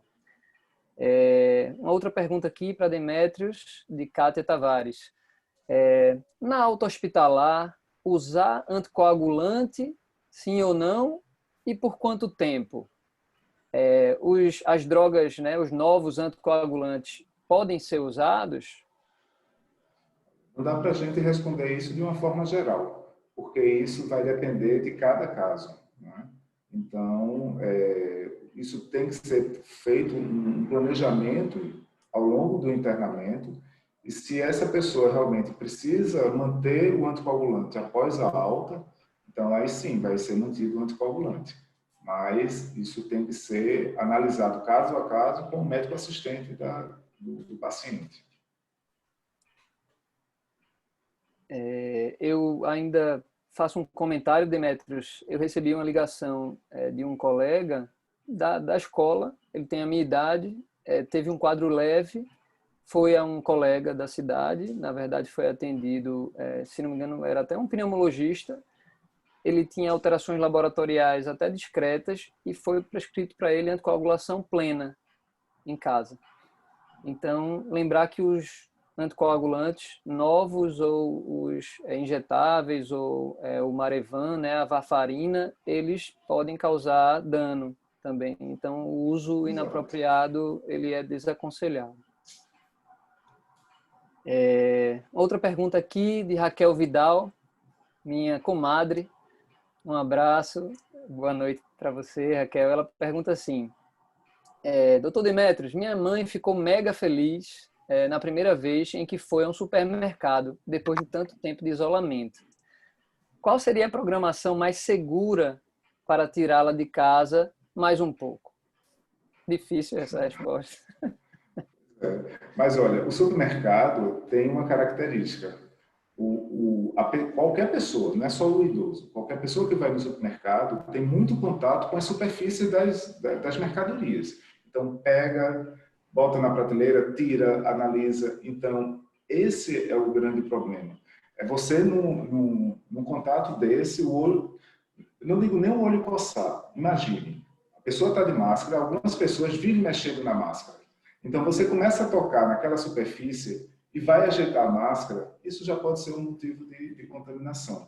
Uma outra pergunta aqui para Demetrios, de Kátia Tavares. Na alta hospitalar, usar anticoagulante, sim ou não, e por quanto tempo? As drogas, né, os novos anticoagulantes podem ser usados? Não dá para a gente responder isso de uma forma geral, porque isso vai depender de cada caso, né? Então, isso tem que ser feito um planejamento ao longo do internamento, e se essa pessoa realmente precisa manter o anticoagulante após a alta, então aí sim vai ser mantido o anticoagulante. Mas isso tem que ser analisado caso a caso com o médico assistente do paciente. Eu ainda faço um comentário, Demetrios. Eu recebi uma ligação de um colega da escola, ele tem a minha idade, teve um quadro leve, foi a um colega da cidade, na verdade foi atendido, se não me engano, era até um pneumologista, ele tinha alterações laboratoriais até discretas e foi prescrito para ele anticoagulação plena em casa. Então, lembrar que os anticoagulantes novos ou os injetáveis ou o Marevan, né, a varfarina, eles podem causar dano também. Então, o uso inapropriado ele é desaconselhado. Outra pergunta aqui de Raquel Vidal, minha comadre. Um abraço, boa noite para você, Raquel. Ela pergunta assim: Dr. Demetrios, minha mãe ficou mega feliz na primeira vez em que foi a um supermercado, depois de tanto tempo de isolamento. Qual seria a programação mais segura para tirá-la de casa mais um pouco? Difícil essa resposta. Mas olha, o supermercado tem uma característica. Qualquer pessoa, não é só o idoso, qualquer pessoa que vai no supermercado tem muito contato com a superfície das mercadorias. Então, pega, bota na prateleira, tira, analisa. Então, esse é o grande problema. É você, num contato desse, o olho... Não digo nem o olho coçar. Imagine, a pessoa está de máscara, algumas pessoas vivem mexendo na máscara. Então, você começa a tocar naquela superfície e vai ajeitar a máscara, isso já pode ser um motivo de contaminação.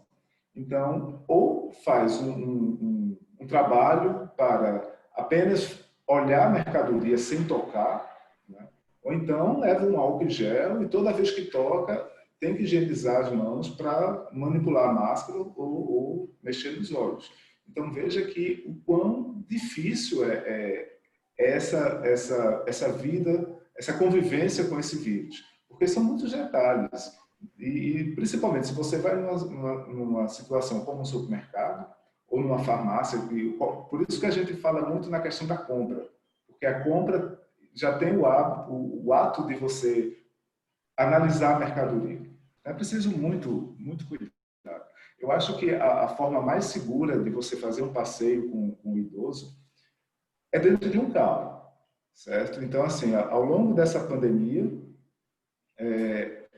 Então, ou faz um trabalho para apenas olhar a mercadoria sem tocar, né? Ou então leva um álcool em gel e toda vez que toca, tem que higienizar as mãos para manipular a máscara ou mexer nos olhos. Então, veja que o quão difícil é essa vida, essa convivência com esse vírus. Porque são muitos detalhes. E principalmente, se você vai numa situação como um supermercado ou numa farmácia, por isso que a gente fala muito na questão da compra. Porque a compra já tem o ato de você analisar a mercadoria. É preciso muito cuidado. Eu acho que a forma mais segura de você fazer um passeio com o idoso é dentro de um carro, certo? Então, assim, ao longo dessa pandemia,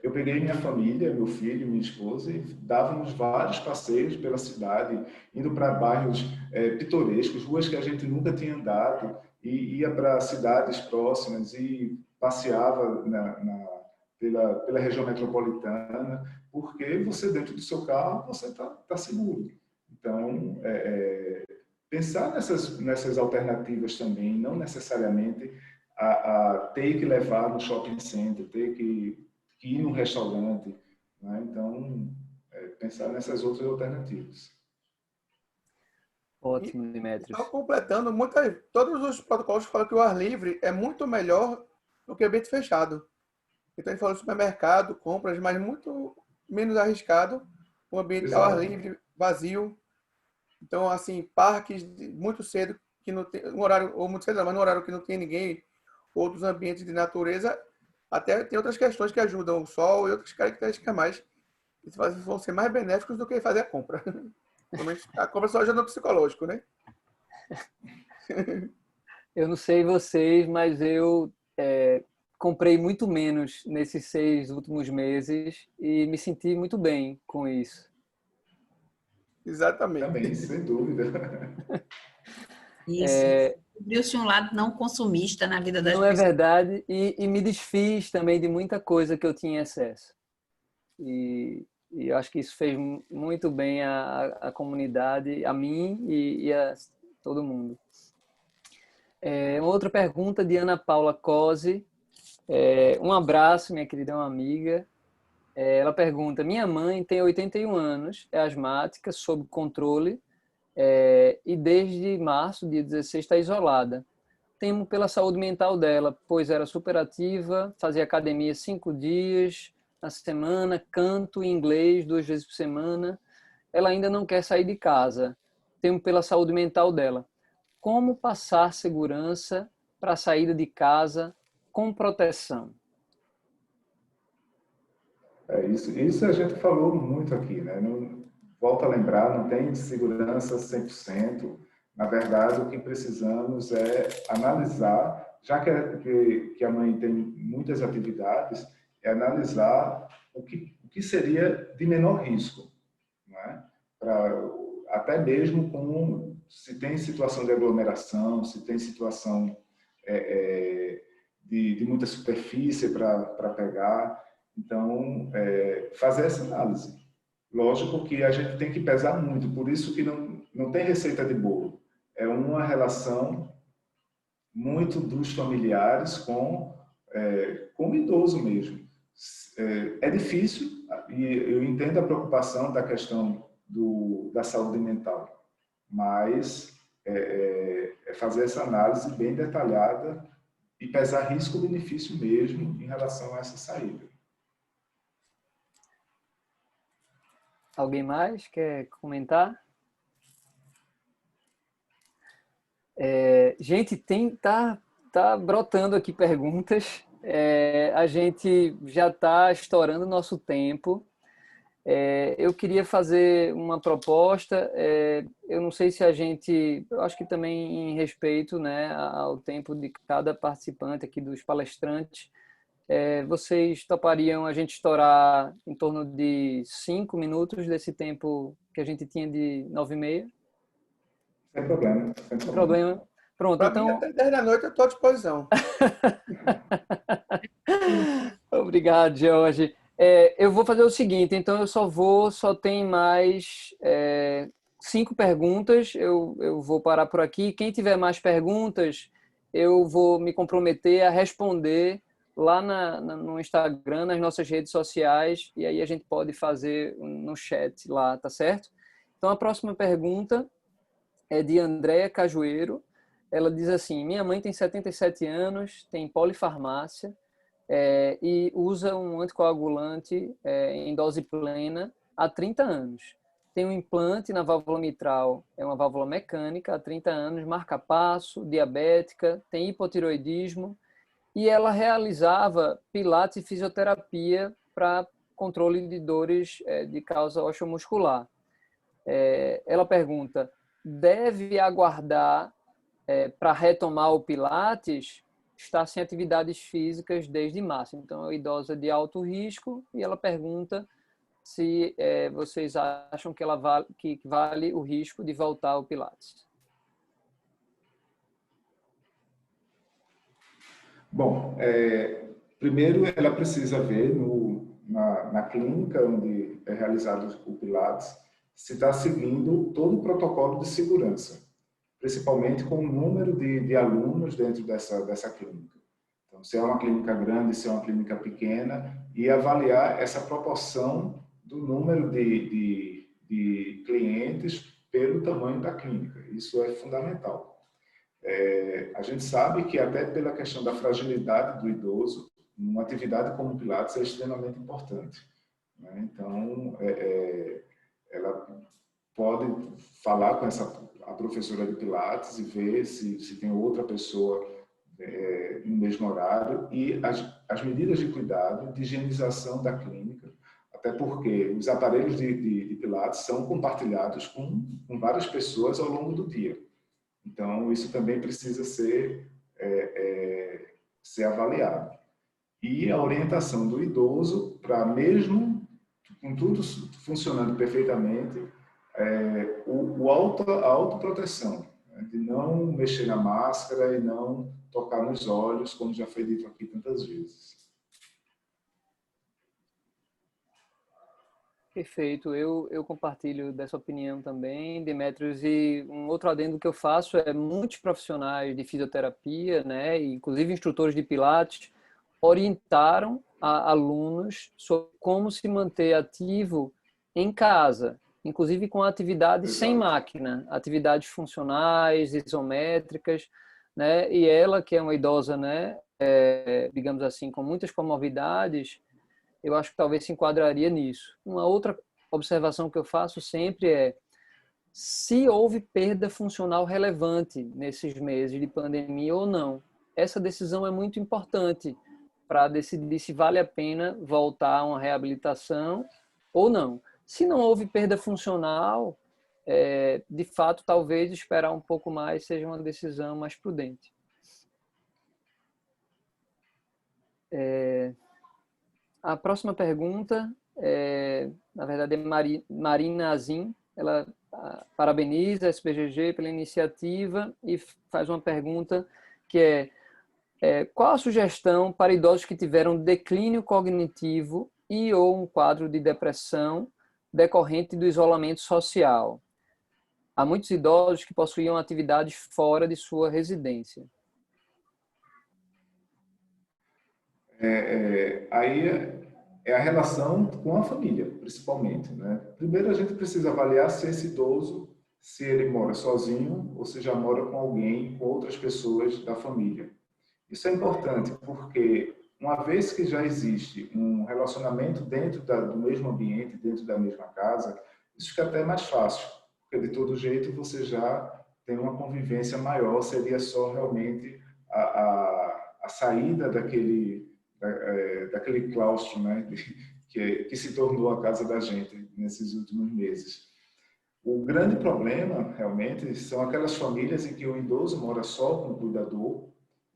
eu peguei minha família, meu filho, minha esposa, e dávamos vários passeios pela cidade, indo para bairros pitorescos, ruas que a gente nunca tinha andado, e ia para cidades próximas e passeava pela região metropolitana, porque você, dentro do seu carro, você está seguro. Então, pensar nessas alternativas também, não necessariamente a ter que levar no shopping center, ter que ir num restaurante, né? Então, pensar nessas outras alternativas. Ótimo, Demetrios. Só completando, todos os protocolos falam que o ar livre é muito melhor do que o ambiente fechado. Então, ele falou supermercado, compras, mas muito menos arriscado o ambiente ao ar livre, vazio. Então, assim, parques muito cedo, que não tem um horário, ou muito cedo, mas no horário que não tem ninguém, outros ambientes de natureza, até tem outras questões que ajudam, o sol e outras características mais, que vão ser mais benéficos do que fazer a compra. A compra só ajuda no psicológico, né? Eu não sei vocês, mas eu comprei muito menos nesses 6 últimos meses e me senti muito bem com isso. Exatamente. Também, sem dúvida. Isso. Descobriu-se um lado não consumista na vida das pessoas. Não é verdade, e me desfiz também de muita coisa que eu tinha em excesso. E eu acho que isso fez muito bem à comunidade, a mim e a todo mundo. Uma outra pergunta de Ana Paula Cosi. Um abraço, minha querida, uma amiga. Ela pergunta: minha mãe tem 81 anos, é asmática, sob controle, e desde março, dia 16, está isolada. Temo pela saúde mental dela, pois era superativa, fazia academia 5 dias na semana, canto em inglês 2 vezes por semana. Ela ainda não quer sair de casa. Temo pela saúde mental dela. Como passar segurança para a saída de casa com proteção? Isso a gente falou muito aqui, né? Volto a lembrar, não tem segurança 100%. Na verdade, o que precisamos é analisar, já que a mãe tem muitas atividades, é analisar o que seria de menor risco, né? até mesmo se tem situação de aglomeração, se tem situação de muita superfície para pegar. Então, fazer essa análise. Lógico que a gente tem que pesar muito, por isso que não tem receita de bolo. É uma relação muito dos familiares com o idoso mesmo. É difícil, e eu entendo a preocupação da questão da saúde mental, mas fazer essa análise bem detalhada e pesar risco-benefício mesmo em relação a essa saída. Alguém mais quer comentar? Gente, tá brotando aqui perguntas. A gente já está estourando o nosso tempo. Eu queria fazer uma proposta. Eu não sei se eu acho que também em respeito, né, ao tempo de cada participante aqui, dos palestrantes, vocês topariam a gente estourar em torno de 5 minutos desse tempo que a gente tinha de 9h30? Sem problema. Sem problema. Pronto, Para então... mim, até 10 da noite eu estou à disposição. Obrigado, Jorge. Eu vou fazer o seguinte, então eu só tem mais 5 perguntas, eu vou parar por aqui. Quem tiver mais perguntas, eu vou me comprometer a responder lá no Instagram, nas nossas redes sociais, e aí a gente pode fazer no chat lá, tá certo? Então a próxima pergunta é de Andréa Cajueiro. Ela diz assim: minha mãe tem 77 anos, tem polifarmácia, e usa um anticoagulante em dose plena há 30 anos. Tem um implante na válvula mitral, é uma válvula mecânica, há 30 anos, marca-passo, diabética, tem hipotiroidismo, e ela realizava pilates e fisioterapia para controle de dores de causa osteomuscular. Ela pergunta: deve aguardar para retomar o pilates? Está sem atividades físicas desde março. Então, é uma idosa de alto risco, e ela pergunta se vocês acham que que vale o risco de voltar ao pilates. Bom, primeiro ela precisa ver na clínica onde é realizado o pilates se está seguindo todo o protocolo de segurança, principalmente com o número de alunos dentro dessa clínica. Então, se é uma clínica grande, se é uma clínica pequena, e avaliar essa proporção do número de clientes pelo tamanho da clínica. Isso é fundamental. A gente sabe que até pela questão da fragilidade do idoso, uma atividade como o Pilates é extremamente importante, né? Então, ela pode falar com a professora de Pilates e ver se tem outra pessoa no mesmo horário, e as medidas de cuidado, de higienização da clínica, até porque os aparelhos de Pilates são compartilhados com várias pessoas ao longo do dia. Então, isso também precisa ser avaliado. E a orientação do idoso para, mesmo com tudo funcionando perfeitamente, a autoproteção, né, de não mexer na máscara e não tocar nos olhos, como já foi dito aqui tantas vezes. Perfeito, eu compartilho dessa opinião também, Demetrios, e um outro adendo que eu faço é: muitos profissionais de fisioterapia, né, inclusive instrutores de pilates, orientaram alunos sobre como se manter ativo em casa, inclusive com atividades sem máquina, atividades funcionais, isométricas, né, e ela, que é uma idosa, né, digamos assim, com muitas comorbidades, eu acho que talvez se enquadraria nisso. Uma outra observação que eu faço sempre é: se houve perda funcional relevante nesses meses de pandemia ou não. Essa decisão é muito importante para decidir se vale a pena voltar a uma reabilitação ou não. Se não houve perda funcional, de fato, talvez esperar um pouco mais seja uma decisão mais prudente. A próxima pergunta, na verdade, é Marina Azim. Ela parabeniza a SBGG pela iniciativa e faz uma pergunta que qual a sugestão para idosos que tiveram declínio cognitivo e ou um quadro de depressão decorrente do isolamento social? Há muitos idosos que possuíam atividades fora de sua residência. Aí é a relação com a família, principalmente, né? Primeiro, a gente precisa avaliar se esse idoso, se ele mora sozinho ou se já mora com alguém, com outras pessoas da família. Isso é importante porque, uma vez que já existe um relacionamento dentro do mesmo ambiente, dentro da mesma casa, isso fica até mais fácil, porque de todo jeito você já tem uma convivência maior, seria só realmente a saída daquele claustro, né, que se tornou a casa da gente nesses últimos meses. O grande problema, realmente, são aquelas famílias em que o idoso mora só com o cuidador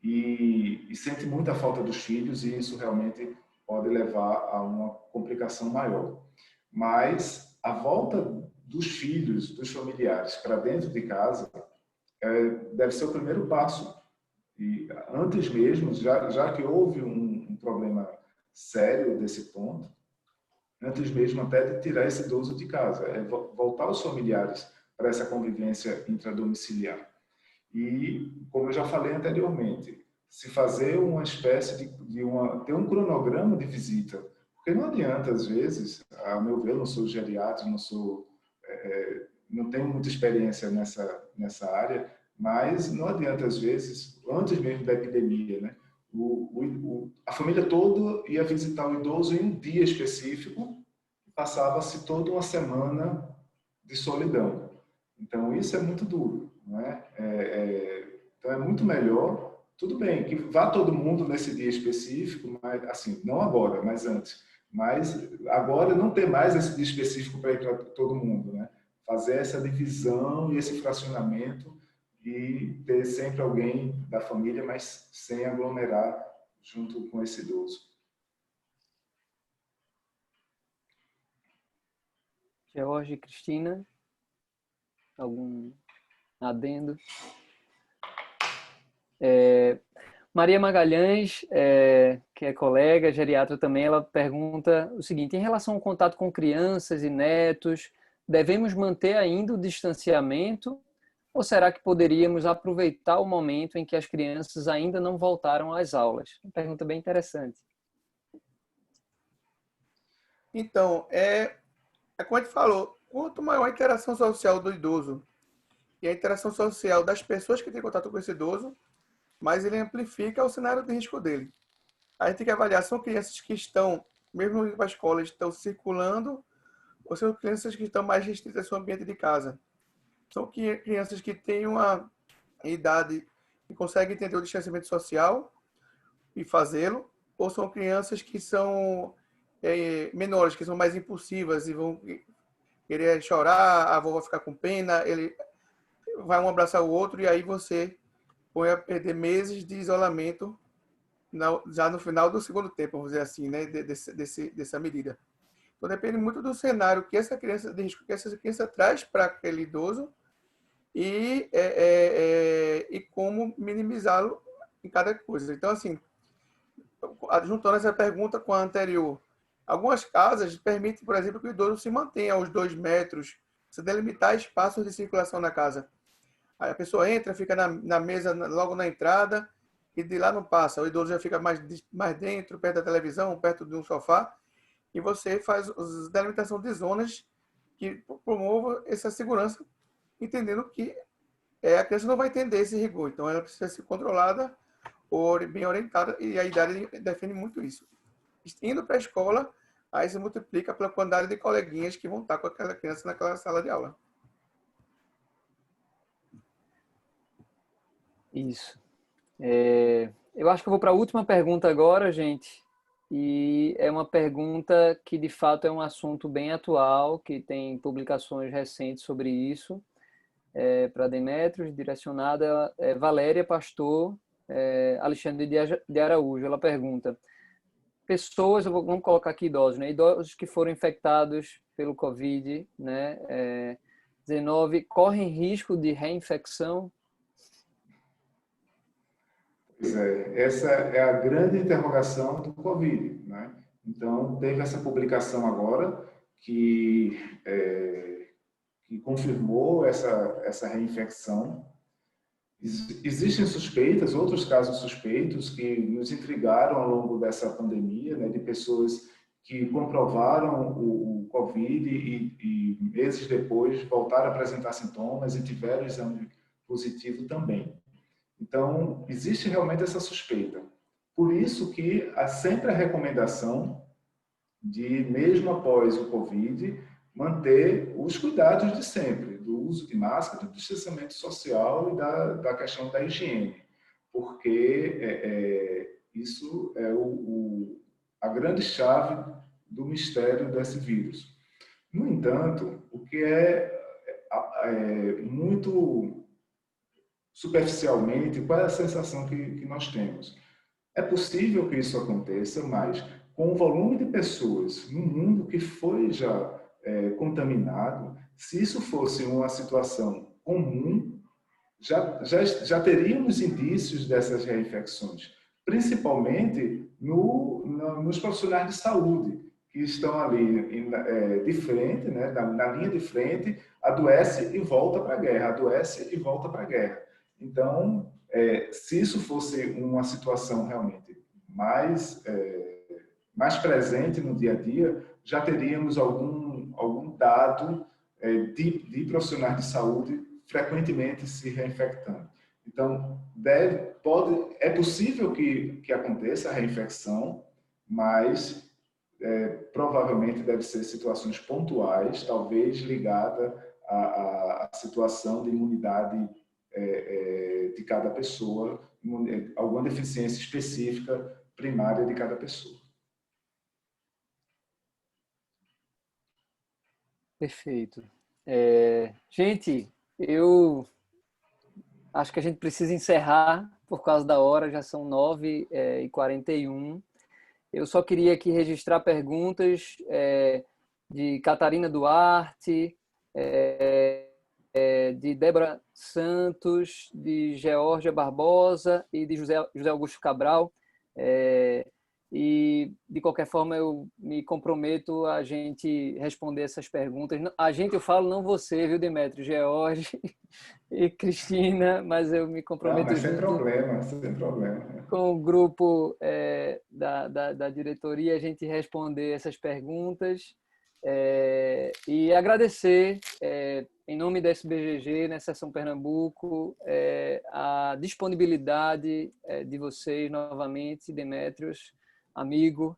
e sente muita falta dos filhos, e isso realmente pode levar a uma complicação maior. Mas a volta dos filhos, dos familiares, para dentro de casa, deve ser o primeiro passo. E antes mesmo, já que houve um problema sério desse ponto, antes mesmo até de tirar esse idoso de casa, voltar os familiares para essa convivência intradomiciliar. E, como eu já falei anteriormente, se fazer uma espécie ter um cronograma de visita, porque não adianta, às vezes, a meu ver, eu não sou geriatra, não tenho muita experiência nessa área, mas não adianta, às vezes, antes mesmo da epidemia, né? A família toda ia visitar o idoso em um dia específico e passava-se toda uma semana de solidão. Então, isso é muito duro, não é? Então, é muito melhor, tudo bem, que vá todo mundo nesse dia específico, mas, assim, não agora, mas antes. Mas agora não ter mais esse dia específico para ir para todo mundo, né? Fazer essa divisão e esse fracionamento e ter sempre alguém da família, mas sem aglomerar junto com esse idoso. George, Cristina, algum adendo? Maria Magalhães, que é colega, geriatra também, ela pergunta o seguinte: em relação ao contato com crianças e netos, devemos manter ainda o distanciamento ou será que poderíamos aproveitar o momento em que as crianças ainda não voltaram às aulas? Uma pergunta bem interessante. Então, como a gente falou, quanto maior a interação social do idoso e a interação social das pessoas que têm contato com esse idoso, mais ele amplifica o cenário de risco dele. A gente tem que avaliar, são crianças que estão, mesmo indo para a escola, estão circulando, ou são crianças que estão mais restritas ao seu ambiente de casa. São crianças que têm uma idade e conseguem entender o distanciamento social e fazê-lo, ou são crianças que são menores, que são mais impulsivas e vão querer chorar, a avó vai ficar com pena, ele vai um abraçar o outro e aí você põe a perder meses de isolamento já no final do segundo tempo, vamos dizer assim, né, dessa medida. Então depende muito do cenário que essa criança, de risco que essa criança traz para aquele idoso e como minimizá-lo em cada coisa. Então, assim, juntando essa pergunta com a anterior, algumas casas permitem, por exemplo, que o idoso se mantenha aos 2 metros, se delimitar espaços de circulação na casa. Aí a pessoa entra, fica na mesa logo na entrada e de lá não passa. O idoso já fica mais dentro, perto da televisão, perto de um sofá, e você faz a delimitação de zonas que promovam essa segurança, entendendo que a criança não vai entender esse rigor. Então, ela precisa ser controlada, bem orientada, e a idade define muito isso. Indo para a escola, aí se multiplica pela quantidade de coleguinhas que vão estar com aquela criança naquela sala de aula. Isso. Eu acho que eu vou para a última pergunta agora, gente. E é uma pergunta que, de fato, é um assunto bem atual, que tem publicações recentes sobre isso, para Demétrios, direcionada Valéria Pastor, Alexandre de Araújo. Ela pergunta: pessoas, vamos colocar aqui idosos, né? Idosos que foram infectados pelo Covid, né? Covid-19 correm risco de reinfecção? Pois é, essa é a grande interrogação do Covid, né? Então, teve essa publicação agora que confirmou essa reinfecção. Existem suspeitas, outros casos suspeitos que nos intrigaram ao longo dessa pandemia, né, de pessoas que comprovaram o Covid e meses depois voltaram a apresentar sintomas e tiveram exame positivo também. Então, existe realmente essa suspeita. Por isso que há sempre a recomendação de, mesmo após o Covid, manter os cuidados de sempre, do uso de máscara, do distanciamento social e da questão da higiene, porque isso é a grande chave do mistério desse vírus. No entanto, o que é muito superficialmente, qual é a sensação que nós temos? É possível que isso aconteça, mas com o volume de pessoas no mundo que foi já contaminado, se isso fosse uma situação comum, já teríamos indícios dessas reinfecções, principalmente nos profissionais de saúde, que estão ali de frente, né, na linha de frente, adoece e volta para a guerra, adoece e volta para a guerra. Então, se isso fosse uma situação realmente mais presente no dia a dia, já teríamos algum dado de profissionais de saúde frequentemente se reinfectando. Então, é possível que aconteça a reinfecção, mas provavelmente deve ser situações pontuais, talvez ligada à situação de imunidade de cada pessoa, alguma deficiência específica primária de cada pessoa. Perfeito. Gente, eu acho que a gente precisa encerrar por causa da hora, já são 9h41. Eu só queria aqui registrar perguntas de Catarina Duarte, de Débora Santos, de Geórgia Barbosa e de José Augusto Cabral. E, de qualquer forma, eu me comprometo a gente responder essas perguntas. A gente, eu falo, não você, viu, Demétrio? George e Cristina, mas eu me comprometo não, mas sem junto problema, sem problema. com o grupo da diretoria, a gente responder essas perguntas. E agradecer, em nome da SBGG, na Seção Pernambuco, a disponibilidade de vocês novamente, Demétrios, amigo.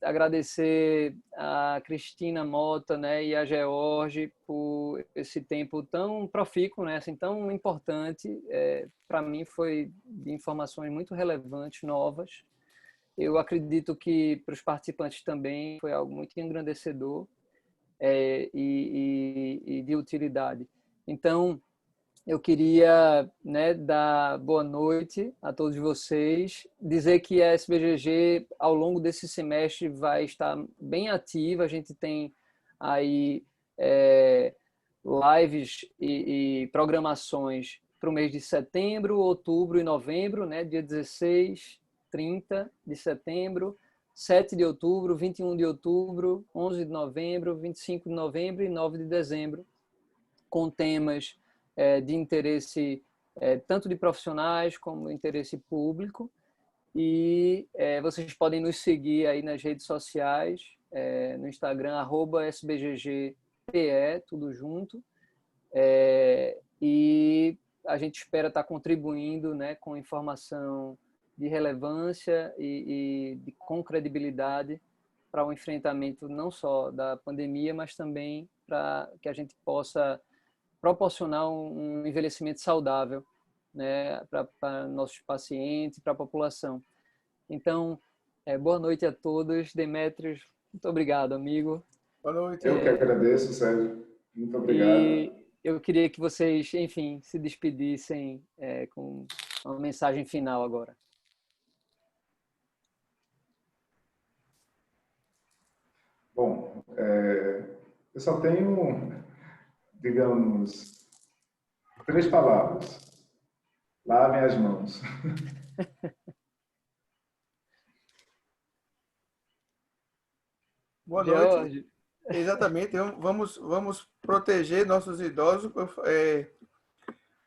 Agradecer a Cristina Mota, né, e a George por esse tempo tão profícuo, né, assim, tão importante. Para mim foi de informações muito relevantes, novas. Eu acredito que para os participantes também foi algo muito engrandecedor e de utilidade. Então, eu queria, né, dar boa noite a todos vocês, dizer que a SBGG, ao longo desse semestre, vai estar bem ativa. A gente tem aí lives e programações para o mês de setembro, outubro e novembro, né, dia 16, 30 de setembro, 7 de outubro, 21 de outubro, 11 de novembro, 25 de novembro e 9 de dezembro, com temas de interesse tanto de profissionais como de interesse público. E vocês podem nos seguir aí nas redes sociais, no Instagram, @sbggpe, tudo junto. E a gente espera estar contribuindo, né, com informação de relevância com credibilidade para o enfrentamento não só da pandemia, mas também para que a gente possa proporcionar um envelhecimento saudável, né, para nossos pacientes, para a população. Então, boa noite a todos. Demétrios, muito obrigado, amigo. Boa noite. Eu que agradeço, Sérgio. Muito obrigado. E eu queria que vocês, enfim, se despedissem com uma mensagem final agora. Bom, eu só tenho digamos, 3 palavras. Lavem as mãos. Boa noite. George, Exatamente. Vamos proteger nossos idosos.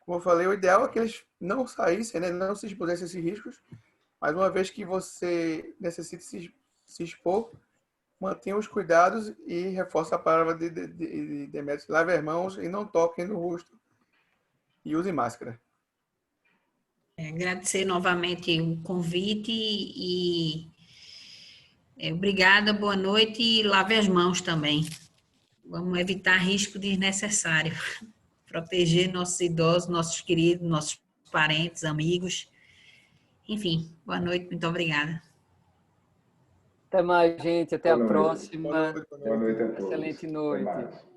Como eu falei, o ideal é que eles não saíssem, né? Não se expusessem a esses riscos. Mas uma vez que você necessite se expor, mantenha os cuidados e reforça a palavra de Demetrios. Lave as mãos e não toquem no rosto. E use máscara. Agradecer novamente o convite e obrigada, boa noite e lave as mãos também. Vamos evitar risco desnecessário. Proteger nossos idosos, nossos queridos, nossos parentes, amigos. Enfim, boa noite, muito obrigada. até mais, gente. Até a Boa noite. próxima. Boa noite. Boa noite a todos. Excelente Até noite. mais.